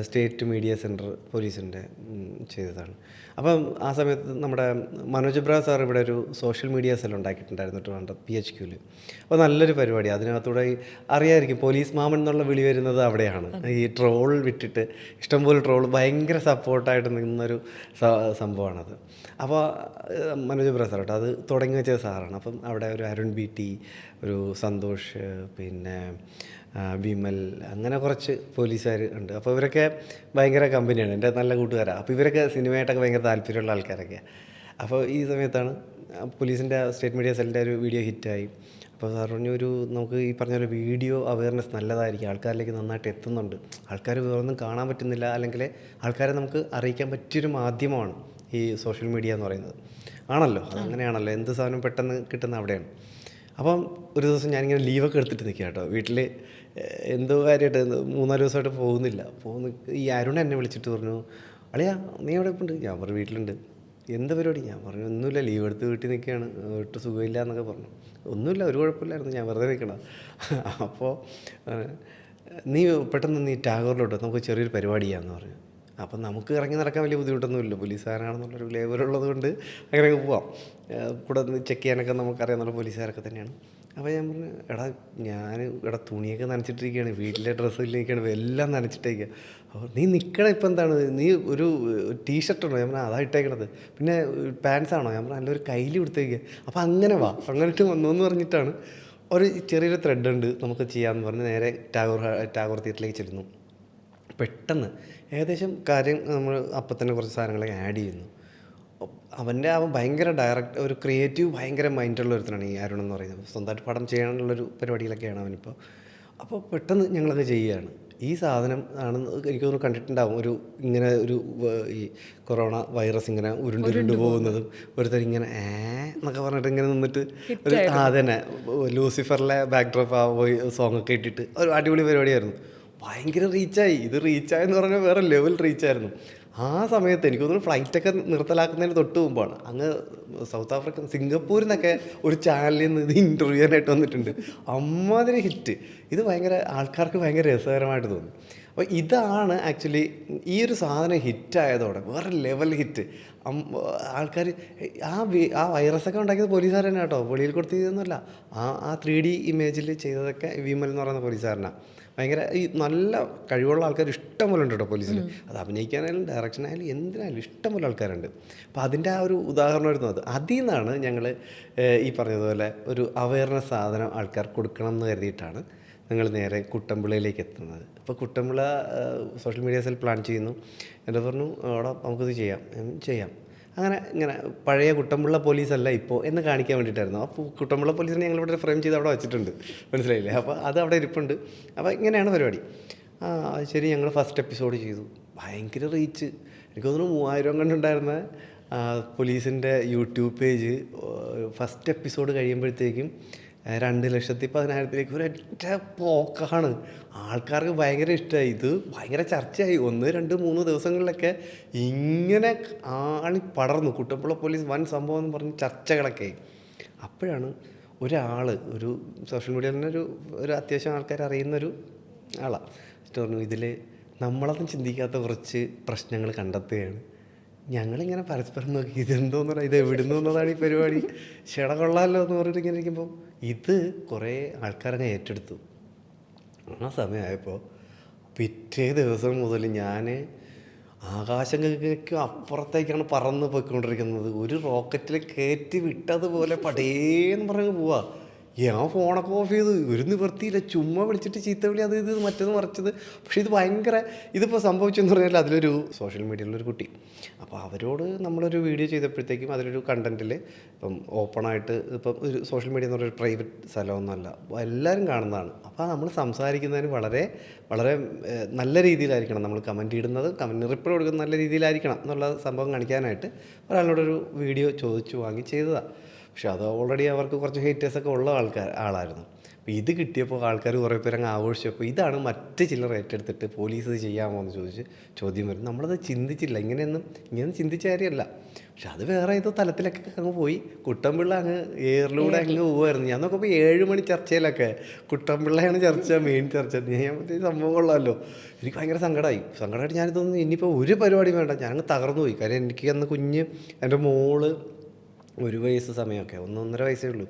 സ്റ്റേറ്റ് മീഡിയ സെൻറ്റർ പോലീസിൻ്റെ ചെയ്തതാണ്. അപ്പം ആ സമയത്ത് നമ്മുടെ മനോജ് ബ്രാ സാർ ഇവിടെ ഒരു സോഷ്യൽ മീഡിയ സെൽ ഉണ്ടാക്കിയിട്ടുണ്ടായിരുന്നു ട്രിവാൻഡ്രം PHQയിൽ. അപ്പോൾ നല്ലൊരു പരിപാടി, അതിനകത്തൂടെ അറിയാമായിരിക്കും പോലീസ് മാമൻ എന്നുള്ള വിളി വരുന്നത് അവിടെയാണ്. ഈ ട്രോൾ വിട്ടിട്ട് ഇഷ്ടംപോലെ ട്രോൾ ഭയങ്കര സപ്പോർട്ടായിട്ട് നിന്നൊരു സംഭവമാണത്. അപ്പോൾ മനോജ് ബ്രാ സാർ കേട്ടോ, അത് തുടങ്ങി വെച്ച സാറാണ്. അപ്പം അവിടെ ഒരു അരുൺ BT, ഒരു സന്തോഷ്, പിന്നെ വിമൽ, അങ്ങനെ കുറച്ച് പോലീസുകാർ ഉണ്ട്. അപ്പോൾ ഇവരൊക്കെ ഭയങ്കര കമ്പനിയാണ്, എൻ്റെ നല്ല കൂട്ടുകാരാണ്. അപ്പോൾ ഇവരൊക്കെ സിനിമയായിട്ടൊക്കെ ഭയങ്കര താല്പര്യമുള്ള ആൾക്കാരൊക്കെയാണ്. അപ്പോൾ ഈ സമയത്താണ് പോലീസിൻ്റെ സ്റ്റേറ്റ് മീഡിയ സെല്ലിൻ്റെ ഒരു വീഡിയോ ഹിറ്റായി. അപ്പോൾ സാർ പറഞ്ഞു, നമുക്ക് ഈ പറഞ്ഞ പോലെ വീഡിയോ അവയർനെസ് നല്ലതായിരിക്കും, ആൾക്കാരിലേക്ക് നന്നായിട്ട് എത്തുന്നുണ്ട്, ആൾക്കാർ വേറൊന്നും കാണാൻ പറ്റുന്നില്ല, അല്ലെങ്കിൽ ആൾക്കാരെ നമുക്ക് അറിയിക്കാൻ പറ്റിയൊരു മാധ്യമമാണ് ഈ സോഷ്യൽ മീഡിയ എന്ന് പറയുന്നത്. ആണല്ലോ, അതങ്ങനെയാണല്ലോ, എന്ത് സാധനം പെട്ടെന്ന് കിട്ടുന്ന അവിടെയാണ്. അപ്പം ഒരു ദിവസം ഞാനിങ്ങനെ ലീവൊക്കെ എടുത്തിട്ട് നിൽക്കുക കേട്ടോ, വീട്ടിൽ എന്തോ കാര്യമായിട്ട് 3-4 ദിവസമായിട്ട് പോകുന്നില്ല. ഈ അരുൺ എന്നെ വിളിച്ചിട്ട് പറഞ്ഞു, അളിയാ നീ എവിടെ ഉണ്ട്? ഞാൻ പറഞ്ഞു വീട്ടിലുണ്ട്. എന്ത് പരിപാടി? ഞാൻ പറഞ്ഞു ഒന്നുമില്ല, ലീവ് എടുത്ത് വീട്ടിൽ നിൽക്കുകയാണ്, ഒട്ടും സുഖമില്ല എന്നൊക്കെ പറഞ്ഞു. ഒന്നുമില്ല, ഒരു കുഴപ്പമില്ലായിരുന്നു, ഞാൻ വെറുതെ നിൽക്കണം. അപ്പോൾ നീ പെട്ടെന്ന് ടാഗോറിലോട്ട് നമുക്ക് ചെറിയൊരു പരിപാടി ചെയ്യാമെന്ന് പറഞ്ഞു. അപ്പം നമുക്ക് ഇറങ്ങി നടക്കാൻ വലിയ ബുദ്ധിമുട്ടൊന്നുമില്ല, പോലീസുകാരാണെന്നുള്ളൊരു ലേബലുള്ളത് കൊണ്ട് അങ്ങനെയൊക്കെ പോവാം. കൂടെ ചെക്ക് ചെയ്യാനൊക്കെ നമുക്കറിയാവുന്ന പോലീസുകാരൊക്കെ തന്നെയാണ്. അപ്പോൾ ഞാൻ പറഞ്ഞു, തുണിയൊക്കെ നനച്ചിട്ടിരിക്കുകയാണ്, വീട്ടിലെ ഡ്രസ്സിലിരിക്കുകയാണ്, എല്ലാം നനച്ചിട്ടേക്കുക. അപ്പോൾ നീ നിൽക്കണം, ഇപ്പം എന്താണ്, നീ ഒരു ടീഷർട്ടുണ്ടോ? ഞാൻ പറഞ്ഞു അതാ ഇട്ടേക്കണത്. പിന്നെ പാൻസാണോ? ഞാൻ പറഞ്ഞു നല്ലൊരു കയ്യിൽ കൊടുത്തേക്കുക. അപ്പോൾ അങ്ങനെ അങ്ങോട്ട് വന്നു എന്ന് പറഞ്ഞിട്ടാണ് ഒരു ചെറിയൊരു ത്രെഡ് ഉണ്ട്, നമുക്ക് ചെയ്യാമെന്ന് പറഞ്ഞ് നേരെ ടാഗോർ തിയേറ്ററിലേക്ക് ചെല്ലുന്നു. പെട്ടെന്ന് ഏകദേശം കാര്യം നമ്മൾ അപ്പം തന്നെ കുറച്ച് സാധനങ്ങളൊക്കെ ആഡ് ചെയ്യുന്നു. അവൻ ഭയങ്കര ഒരു ക്രിയേറ്റീവ് ഭയങ്കര മൈൻഡുള്ള ഒരുത്തനാണ് ഈ അരുൺ എന്ന് പറയുന്നത്. സ്വന്തമായിട്ട് പടം ചെയ്യാനുള്ളൊരു പരിപാടിയിലൊക്കെയാണ് അവനിപ്പോൾ. അപ്പോൾ പെട്ടെന്ന് ഞങ്ങളത് ചെയ്യുകയാണ്. ഈ സാധനം ആണെന്ന് എനിക്ക് തോന്നുന്നു കണ്ടിട്ടുണ്ടാവും, ഈ കൊറോണ വൈറസ് ഇങ്ങനെ ഉരുണ്ട് പോകുന്നതും ഒരുത്തർ ഇങ്ങനെ എന്നൊക്കെ പറഞ്ഞിട്ട് ഇങ്ങനെ നിന്നിട്ട് അതന്നെ ലൂസിഫറിലെ ബാക്ക് ഡ്രോപ്പ് സോങ്ങൊക്കെ ഇട്ടിട്ട് ഒരു അടിപൊളി പരിപാടിയായിരുന്നു. ഭയങ്കര റീച്ചായി. ഇത് റീച്ചായെന്ന് പറഞ്ഞാൽ വേറെ ലെവൽ റീച്ചായിരുന്നു. ആ സമയത്ത് എനിക്ക് തോന്നുന്നു ഫ്ലൈറ്റൊക്കെ നിർത്തലാക്കുന്നതിന് തൊട്ട് മുമ്പാണ്. അങ്ങ് സൗത്ത് ആഫ്രിക്ക സിംഗപ്പൂരിൽ നിന്നൊക്കെ ഒരു ചാനലിൽ നിന്ന് ഇത് ഇൻ്റർവ്യൂ ചെയ്യാനായിട്ട് വന്നിട്ടുണ്ട്. അമ്മാതിരി ഹിറ്റ്. ഇത് ഭയങ്കര ആൾക്കാർക്ക് ഭയങ്കര രസകരമായിട്ട് തോന്നി. അപ്പോൾ ഇതാണ് ആക്ച്വലി ഈ ഒരു സാധനം ഹിറ്റായതോടെ വേറെ ലെവൽ ഹിറ്റ്. ആൾക്കാർ ആ വൈറസൊക്കെ ഉണ്ടാക്കിയത് പോലീസുകാർ തന്നെ കേട്ടോ, വെളിയിൽ കൊടുത്തതൊന്നുമല്ല. ആ 3D ഇമേജിൽ ചെയ്തതൊക്കെ വിമൽ എന്ന് പറയുന്ന പോലീസുകാരനാണ്. ഭയങ്കര ഈ നല്ല കഴിവുള്ള ആൾക്കാർ ഇഷ്ടം പോലെ ഉണ്ട് കേട്ടോ പോലീസിൽ. അത് അഭിനയിക്കാനായാലും ഡയറക്ഷനായാലും എന്തിനായാലും ഇഷ്ടം പോലെ ആൾക്കാരുണ്ട്. അപ്പോൾ അതിൻ്റെ ആ ഒരു ഉദാഹരണമായിരുന്നു അത്. അതിൽ നിന്നാണ് ഞങ്ങൾ ഈ പറഞ്ഞതുപോലെ ഒരു അവയർനെസ് സാധനം ആൾക്കാർ കൊടുക്കണം എന്ന് കരുതിയിട്ടാണ് ഞങ്ങൾ നേരെ കുട്ടമ്പിളയിലേക്ക് എത്തുന്നത്. അപ്പോൾ കുട്ടമ്പിള സോഷ്യൽ മീഡിയ സെൽ പ്ലാൻ ചെയ്യുന്നു. എന്നിട്ട് പറഞ്ഞു അവിടെ നമുക്കിത് ചെയ്യാം. അങ്ങനെ ഇങ്ങനെ പഴയ കുട്ടമ്പിള്ള പോലീസല്ല ഇപ്പോൾ എന്ന് കാണിക്കാൻ വേണ്ടിയിട്ടായിരുന്നു. അപ്പോൾ കുട്ടമ്പിള്ള പോലീസിനെ ഞങ്ങളിവിടെ ഫ്രെയിം ചെയ്ത് അവിടെ വെച്ചിട്ടുണ്ട്, മനസ്സിലായില്ലേ? അപ്പോൾ അത് അവിടെ ഇരിപ്പുണ്ട്. അപ്പോൾ ഇങ്ങനെയാണ് പരിപാടി. ശരി, ഞങ്ങൾ ഫസ്റ്റ് എപ്പിസോഡ് ചെയ്തു. ഭയങ്കര റീച്ച്. എനിക്ക് തോന്നുന്നു 3000 കണ്ടുണ്ടായിരുന്ന പോലീസിൻ്റെ യൂട്യൂബ് പേജ് ഫസ്റ്റ് എപ്പിസോഡ് കഴിയുമ്പോഴത്തേക്കും 2,10,000 ഒരൊറ്റ പോക്കാണ്. ആൾക്കാർക്ക് ഭയങ്കര ഇഷ്ടമായി. ഇത് ഭയങ്കര ചർച്ചയായി. 1, 2, 3 ദിവസങ്ങളിലൊക്കെ ഇങ്ങനെ ആളി പടർന്നു. കുട്ടമ്പുള്ള പോലീസ് വൻ സംഭവം എന്ന് പറഞ്ഞ് ചർച്ചകളൊക്കെ. അപ്പോഴാണ് ഒരു സോഷ്യൽ മീഡിയയിൽ തന്നെ ഒരു അത്യാവശ്യം ആൾക്കാർ അറിയുന്നൊരു ആളാണ് പറഞ്ഞു, ഇതിൽ നമ്മളതും ചിന്തിക്കാത്ത കുറച്ച് പ്രശ്നങ്ങൾ കണ്ടെത്തുകയാണ്. ഞങ്ങളിങ്ങനെ പരസ്പരം നോക്കി ഇതെന്തോന്നാ, ഇത് എവിടുന്ന് വന്നതാണ് ഈ പരിപാടി, ക്ഷണ കൊള്ളാമല്ലോ എന്ന് പറഞ്ഞിട്ട് ഇങ്ങനെ ഇരിക്കുമ്പോൾ ഇത് കുറേ ആൾക്കാരങ്ങ് ഏറ്റെടുത്തു. ആ സമയമായപ്പോൾ പിറ്റേ ദിവസം മുതൽ ഞാൻ ആകാശങ്ങൾക്ക് അപ്പുറത്തേക്കാണ് പറന്ന് പോയിക്കൊണ്ടിരിക്കുന്നത്. ഒരു റോക്കറ്റിൽ കയറ്റി വിട്ടതുപോലെ പടേന്ന് പറഞ്ഞ് പോവാ. ഞാൻ ഫോണൊക്കെ ഓഫ് ചെയ്തു. ഒരു നിവൃത്തിയില്ല, ചുമ്മാ വിളിച്ചിട്ട് ചീത്ത വിളി, അത് ഇത് മറ്റേത് മറിച്ചത്. പക്ഷേ ഇത് ഭയങ്കര ഇതിപ്പോൾ സംഭവിച്ചെന്ന് പറഞ്ഞാൽ അതിലൊരു സോഷ്യൽ മീഡിയയിലൊരു കുട്ടി, അപ്പോൾ അവരോട് നമ്മളൊരു വീഡിയോ ചെയ്തപ്പോഴത്തേക്കും അതിലൊരു കണ്ടൻറ്റിൽ ഇപ്പം ഓപ്പണായിട്ട് ഇപ്പം ഒരു സോഷ്യൽ മീഡിയ എന്ന് പറഞ്ഞൊരു പ്രൈവറ്റ് സ്ഥലമൊന്നുമല്ല, എല്ലാവരും കാണുന്നതാണ്. അപ്പോൾ നമ്മൾ സംസാരിക്കുന്നതിന് വളരെ വളരെ നല്ല രീതിയിലായിരിക്കണം നമ്മൾ കമൻറ്റ് ഇടുന്നത്, കമൻറ്റ് റിപ്ലൈ കൊടുക്കുന്നത് നല്ല രീതിയിലായിരിക്കണം എന്നുള്ള സംഭവം കാണിക്കാനായിട്ട് ഒരാളോടൊരു വീഡിയോ ചോദിച്ചു വാങ്ങി ചെയ്തതാണ്. പക്ഷെ അത് ഓൾറെഡി അവർക്ക് കുറച്ച് ഹേറ്റേഴ്സൊക്കെ ഉള്ള ആളായിരുന്നു. അപ്പോൾ ഇത് കിട്ടിയപ്പോൾ ആൾക്കാർ കുറേ പേര് അങ്ങ് ആഘോഷിച്ചപ്പോൾ ഇതാണ് മറ്റ് ചിലർ ഏറ്റെടുത്തിട്ട് പോലീസ് ഇത് ചെയ്യാമോ എന്ന് ചോദിച്ച് ചോദ്യം വരും. നമ്മളത് ചിന്തിച്ചില്ല, ഇങ്ങനെ ചിന്തിച്ച കാര്യമല്ല. പക്ഷെ അത് വേറെ ഏതോ തലത്തിലൊക്കെ അങ്ങ് പോയി. കുട്ടമ്പിള്ള അങ്ങ് എയറിലൂടെ അങ്ങ് പോവുമായിരുന്നു. ഞാൻ നോക്കുമ്പോൾ 7 മണി ചർച്ചയിലൊക്കെ കുട്ടമ്പിള്ളയാണ് മെയിൻ ചർച്ച. ഞാൻ പറ്റിയ സംഭവം കൊള്ളാമല്ലോ. എനിക്ക് ഭയങ്കര സങ്കടമായിട്ട് ഞാൻ തോന്നുന്നു ഇനിയിപ്പോൾ ഒരു പരിപാടി വേണ്ട, ഞാനങ്ങ് തകർന്നു പോയി. കാര്യം എനിക്ക് അന്ന് എൻ്റെ മോള് 1 വയസ്സ് സമയമൊക്കെ 1-1.5 വയസ്സേ ഉള്ളൂ.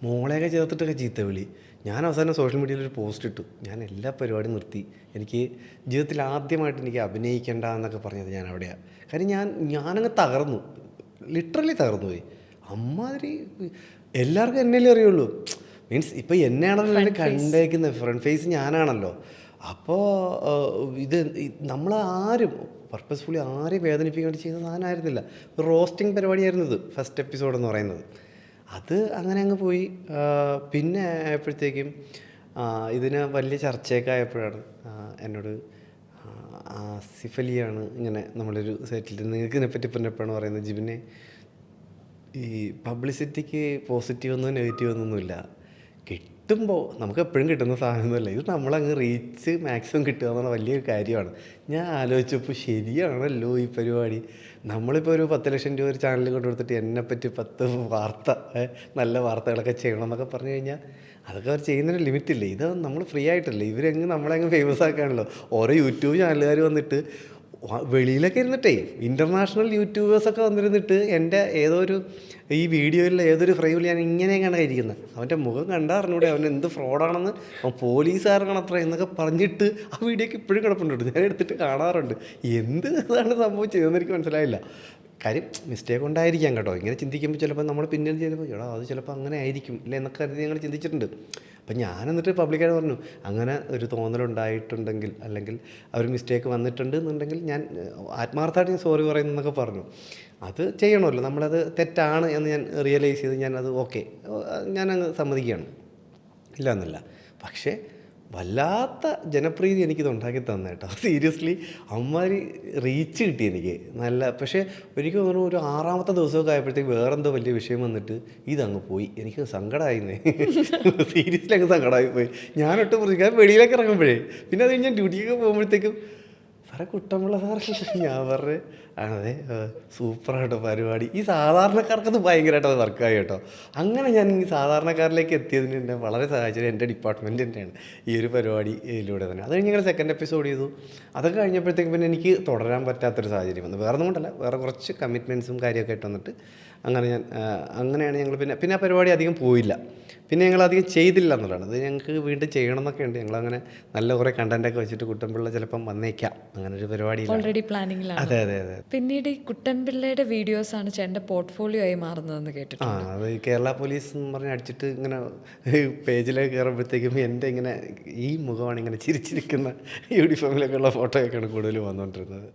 മോളെയൊക്കെ ചേർത്തിട്ടൊക്കെ ചീത്ത വിളി. ഞാൻ അവസാനം സോഷ്യൽ മീഡിയയിൽ ഒരു പോസ്റ്റ് ഇട്ടു, ഞാൻ എല്ലാ പരിപാടിയും നിർത്തി, എനിക്ക് ജീവിതത്തിൽ ആദ്യമായിട്ട് എനിക്ക് അഭിനയിക്കേണ്ട എന്നൊക്കെ പറഞ്ഞത് ഞാൻ അവിടെയാണ്. കാര്യം ഞാനങ്ങ് തകർന്നു, ലിറ്ററലി തകർന്നു പോയി. അമ്മാതിരി എല്ലാവർക്കും എന്നല്ലേ അറിയുള്ളൂ. മീൻസ് ഇപ്പോൾ എന്നെയാണല്ലോ കണ്ടേക്കുന്നത്, ഫ്രണ്ട് ഫേസ് ഞാനാണല്ലോ. അപ്പോൾ ഇത് നമ്മളാരും പർപ്പസ്ഫുള്ളി ആരെയും വേദനിപ്പിക്കാൻ വേണ്ടി ചെയ്യുന്ന സാധനമായിരുന്നില്ല. ഒരു റോസ്റ്റിംഗ് പരിപാടിയായിരുന്നു ഇത് ഫസ്റ്റ് എപ്പിസോഡ് എന്ന് പറയുന്നത്. അത് അങ്ങനെ അങ്ങ് പോയി. പിന്നെ ആയപ്പോഴത്തേക്കും ഇതിന് വലിയ ചർച്ചയൊക്കെ ആയപ്പോഴാണ് എന്നോട് ആസിഫ് അലിയാണ് ഇങ്ങനെ നമ്മളൊരു സൈറ്റിൽ നിങ്ങൾക്ക് ഇതിനെപ്പറ്റി പറഞ്ഞപ്പോഴാണ് പറയുന്നത്, ജിബിനെ ഈ പബ്ലിസിറ്റിക്ക് പോസിറ്റീവൊന്നും നെഗറ്റീവൊന്നുമില്ല, കിട്ടുമ്പോൾ നമുക്ക് എപ്പോഴും കിട്ടുന്ന സാധനമൊന്നുമല്ല, ഇത് നമ്മളങ്ങ് റീച്ച് മാക്സിമം കിട്ടുക എന്നുള്ള വലിയൊരു കാര്യമാണ്. ഞാൻ ആലോചിച്ചപ്പോൾ ശരിയാണല്ലോ ഈ പരിപാടി. നമ്മളിപ്പോൾ ഒരു 10 ലക്ഷം രൂപ ഒരു ചാനലിൽ കൊണ്ട് കൊടുത്തിട്ട് എന്നെപ്പറ്റി 10 വാർത്ത, നല്ല വാർത്തകളൊക്കെ ചെയ്യണം എന്നൊക്കെ പറഞ്ഞു കഴിഞ്ഞാൽ അതൊക്കെ അവർ ചെയ്യുന്നതിന് ലിമിറ്റില്ലേ. ഇത് നമ്മൾ ഫ്രീ ആയിട്ടല്ലേ, ഇവരങ്ങ് നമ്മളങ്ങ് ഫേമസ് ആക്കാണല്ലോ. ഓരോ യൂട്യൂബ് ചാനലുകാർ വന്നിട്ട് വെളിയിലൊക്കെ ഇരുന്നിട്ടേ ഇൻ്റർനാഷണൽ യൂട്യൂബേഴ്സൊക്കെ വന്നിരുന്നിട്ട് എൻ്റെ ഈ വീഡിയോയിൽ ഏതൊരു ഫ്രെയിമിൽ ഞാൻ ഇങ്ങനെയാണ് ഇരിക്കുന്നത്, അവൻ്റെ മുഖം കണ്ടാൽ അറിഞ്ഞൂടെ അവൻ എന്ത് ഫ്രോഡാണെന്ന്, അവൻ പോലീസുകാരാണ് അത്ര എന്നൊക്കെ പറഞ്ഞിട്ട് ആ വീഡിയോക്ക് ഇപ്പോഴും കിടപ്പുണ്ട്. ഞാൻ എടുത്തിട്ട് കാണാറുണ്ട്. ഇതാണ് സംഭവിച്ചതെന്ന് എനിക്ക് മനസ്സിലായില്ല. കാര്യം മിസ്റ്റേക്ക് ഉണ്ടായിരിക്കാം കേട്ടോ. ഇങ്ങനെ ചിന്തിക്കുമ്പോൾ ചിലപ്പോൾ നമ്മൾ പിന്നീട് ചിലപ്പോൾ അത് ചിലപ്പോൾ അങ്ങനെ ആയിരിക്കും അല്ലേ എന്നൊക്കെ കരുതി ഞങ്ങൾ ചിന്തിച്ചിട്ടുണ്ട്. അപ്പം ഞാൻ എന്നിട്ട് പബ്ലിക്കായിട്ട് പറഞ്ഞു, അങ്ങനെ ഒരു തോന്നലുണ്ടായിട്ടുണ്ടെങ്കിൽ അല്ലെങ്കിൽ ആ ഒരു മിസ്റ്റേക്ക് വന്നിട്ടുണ്ട് എന്നുണ്ടെങ്കിൽ ഞാൻ ആത്മാർത്ഥമായിട്ട് ഞാൻ സോറി പറയുന്നു എന്നൊക്കെ പറഞ്ഞു. അത് ചെയ്യണമല്ലോ, നമ്മളത് തെറ്റാണ് എന്ന് ഞാൻ റിയലൈസ് ചെയ്ത് ഞാനത് ഓക്കെ, ഞാനങ്ങ് സമ്മതിക്കുകയാണ്, ഇല്ല എന്നല്ല. പക്ഷേ വല്ലാത്ത ജനപ്രീതി എനിക്കിത് ഉണ്ടാക്കി തന്നെ കേട്ടോ. സീരിയസ്ലി അമ്മമാര് റീച്ച് കിട്ടി എനിക്ക് നല്ല. പക്ഷേ എനിക്ക് തോന്നുന്നു ഒരു 6ാമത്തെ ദിവസമൊക്കെ ആയപ്പോഴത്തേക്ക് വേറെന്തോ വലിയ വിഷയം വന്നിട്ട് ഇതങ്ങ് പോയി. എനിക്ക് സങ്കടമായിരുന്നേ. സീരിയസ്ലി അങ്ങ് സങ്കടമായി പോയി. ഞാനൊട്ട് പ്രതീക്ഷിക്കാൻ വെളിയിലേക്ക് ഇറങ്ങുമ്പോഴേ പിന്നെ അത് ഞാൻ ഡ്യൂട്ടിക്കൊക്കെ പോകുമ്പോഴത്തേക്കും സാറേ കുട്ടമ്പിള്ള സാറേ, ഞാൻ പറഞ്ഞേ അതെ സൂപ്പറായിട്ടോ പരിപാടി. ഈ സാധാരണക്കാർക്കത് ഭയങ്കരമായിട്ട് അത് വർക്കായി കേട്ടോ. അങ്ങനെ ഞാൻ ഈ സാധാരണക്കാരിലേക്ക് എത്തിയതിന് എന്നെ വളരെ സഹായിച്ചത് എൻ്റെ ഡിപ്പാർട്ട്മെൻറ്റ് തന്നെയാണ് ഈ ഒരു പരിപാടിയിലൂടെ തന്നെ. അത് കഴിഞ്ഞ് ഞങ്ങൾ സെക്കൻഡ് എപ്പിസോഡ് ചെയ്തു. അതൊക്കെ കഴിഞ്ഞപ്പോഴത്തേക്കും പിന്നെ എനിക്ക് തുടരാൻ പറ്റാത്തൊരു സാഹചര്യം വന്നു. വേറെ ഒന്നും കൊണ്ടല്ല, വേറെ കുറച്ച് കമ്മിറ്റ്മെൻറ്റ്സും കാര്യമൊക്കെ ആയിട്ട് വന്നിട്ട് അങ്ങനെയാണ് ഞങ്ങൾ പിന്നെ ആ പരിപാടി അധികം പോയില്ല. പിന്നെ ഞങ്ങൾ അധികം ചെയ്തില്ല എന്നുള്ളതാണ്. അത് ഞങ്ങൾക്ക് വീണ്ടും ചെയ്യണം എന്നൊക്കെ ഉണ്ട്. ഞങ്ങളങ്ങനെ നല്ല കുറേ കണ്ടൻറ്റൊക്കെ വെച്ചിട്ട് കുട്ടൻപിള്ള ചിലപ്പം വന്നേക്കാം അങ്ങനെ ഒരു പരിപാടി ഓൾറെഡി പ്ലാനിങ്ങിലാണ്. അതെ അതെ അതെ. പിന്നീട് ഈ കുട്ടൻപിള്ളയുടെ വീഡിയോസാണ് ചേട്ടൻ്റെ പോർട്ട്ഫോളിയോ ആയി മാറുന്നതെന്ന് കേട്ടിട്ടുണ്ട്. അത് ഈ കേരള പോലീസ് എന്ന് പറഞ്ഞ് അടിച്ചിട്ട് ഇങ്ങനെ പേജിലേക്ക് കയറുമ്പോഴത്തേക്കും എൻ്റെ ഇങ്ങനെ ഈ മുഖമാണ് ഇങ്ങനെ ചിരിച്ചിരിക്കുന്ന യൂണിഫോമിലൊക്കെയുള്ള ഫോട്ടോയൊക്കെയാണ് കൂടുതൽ വന്നുകൊണ്ടിരുന്നത്.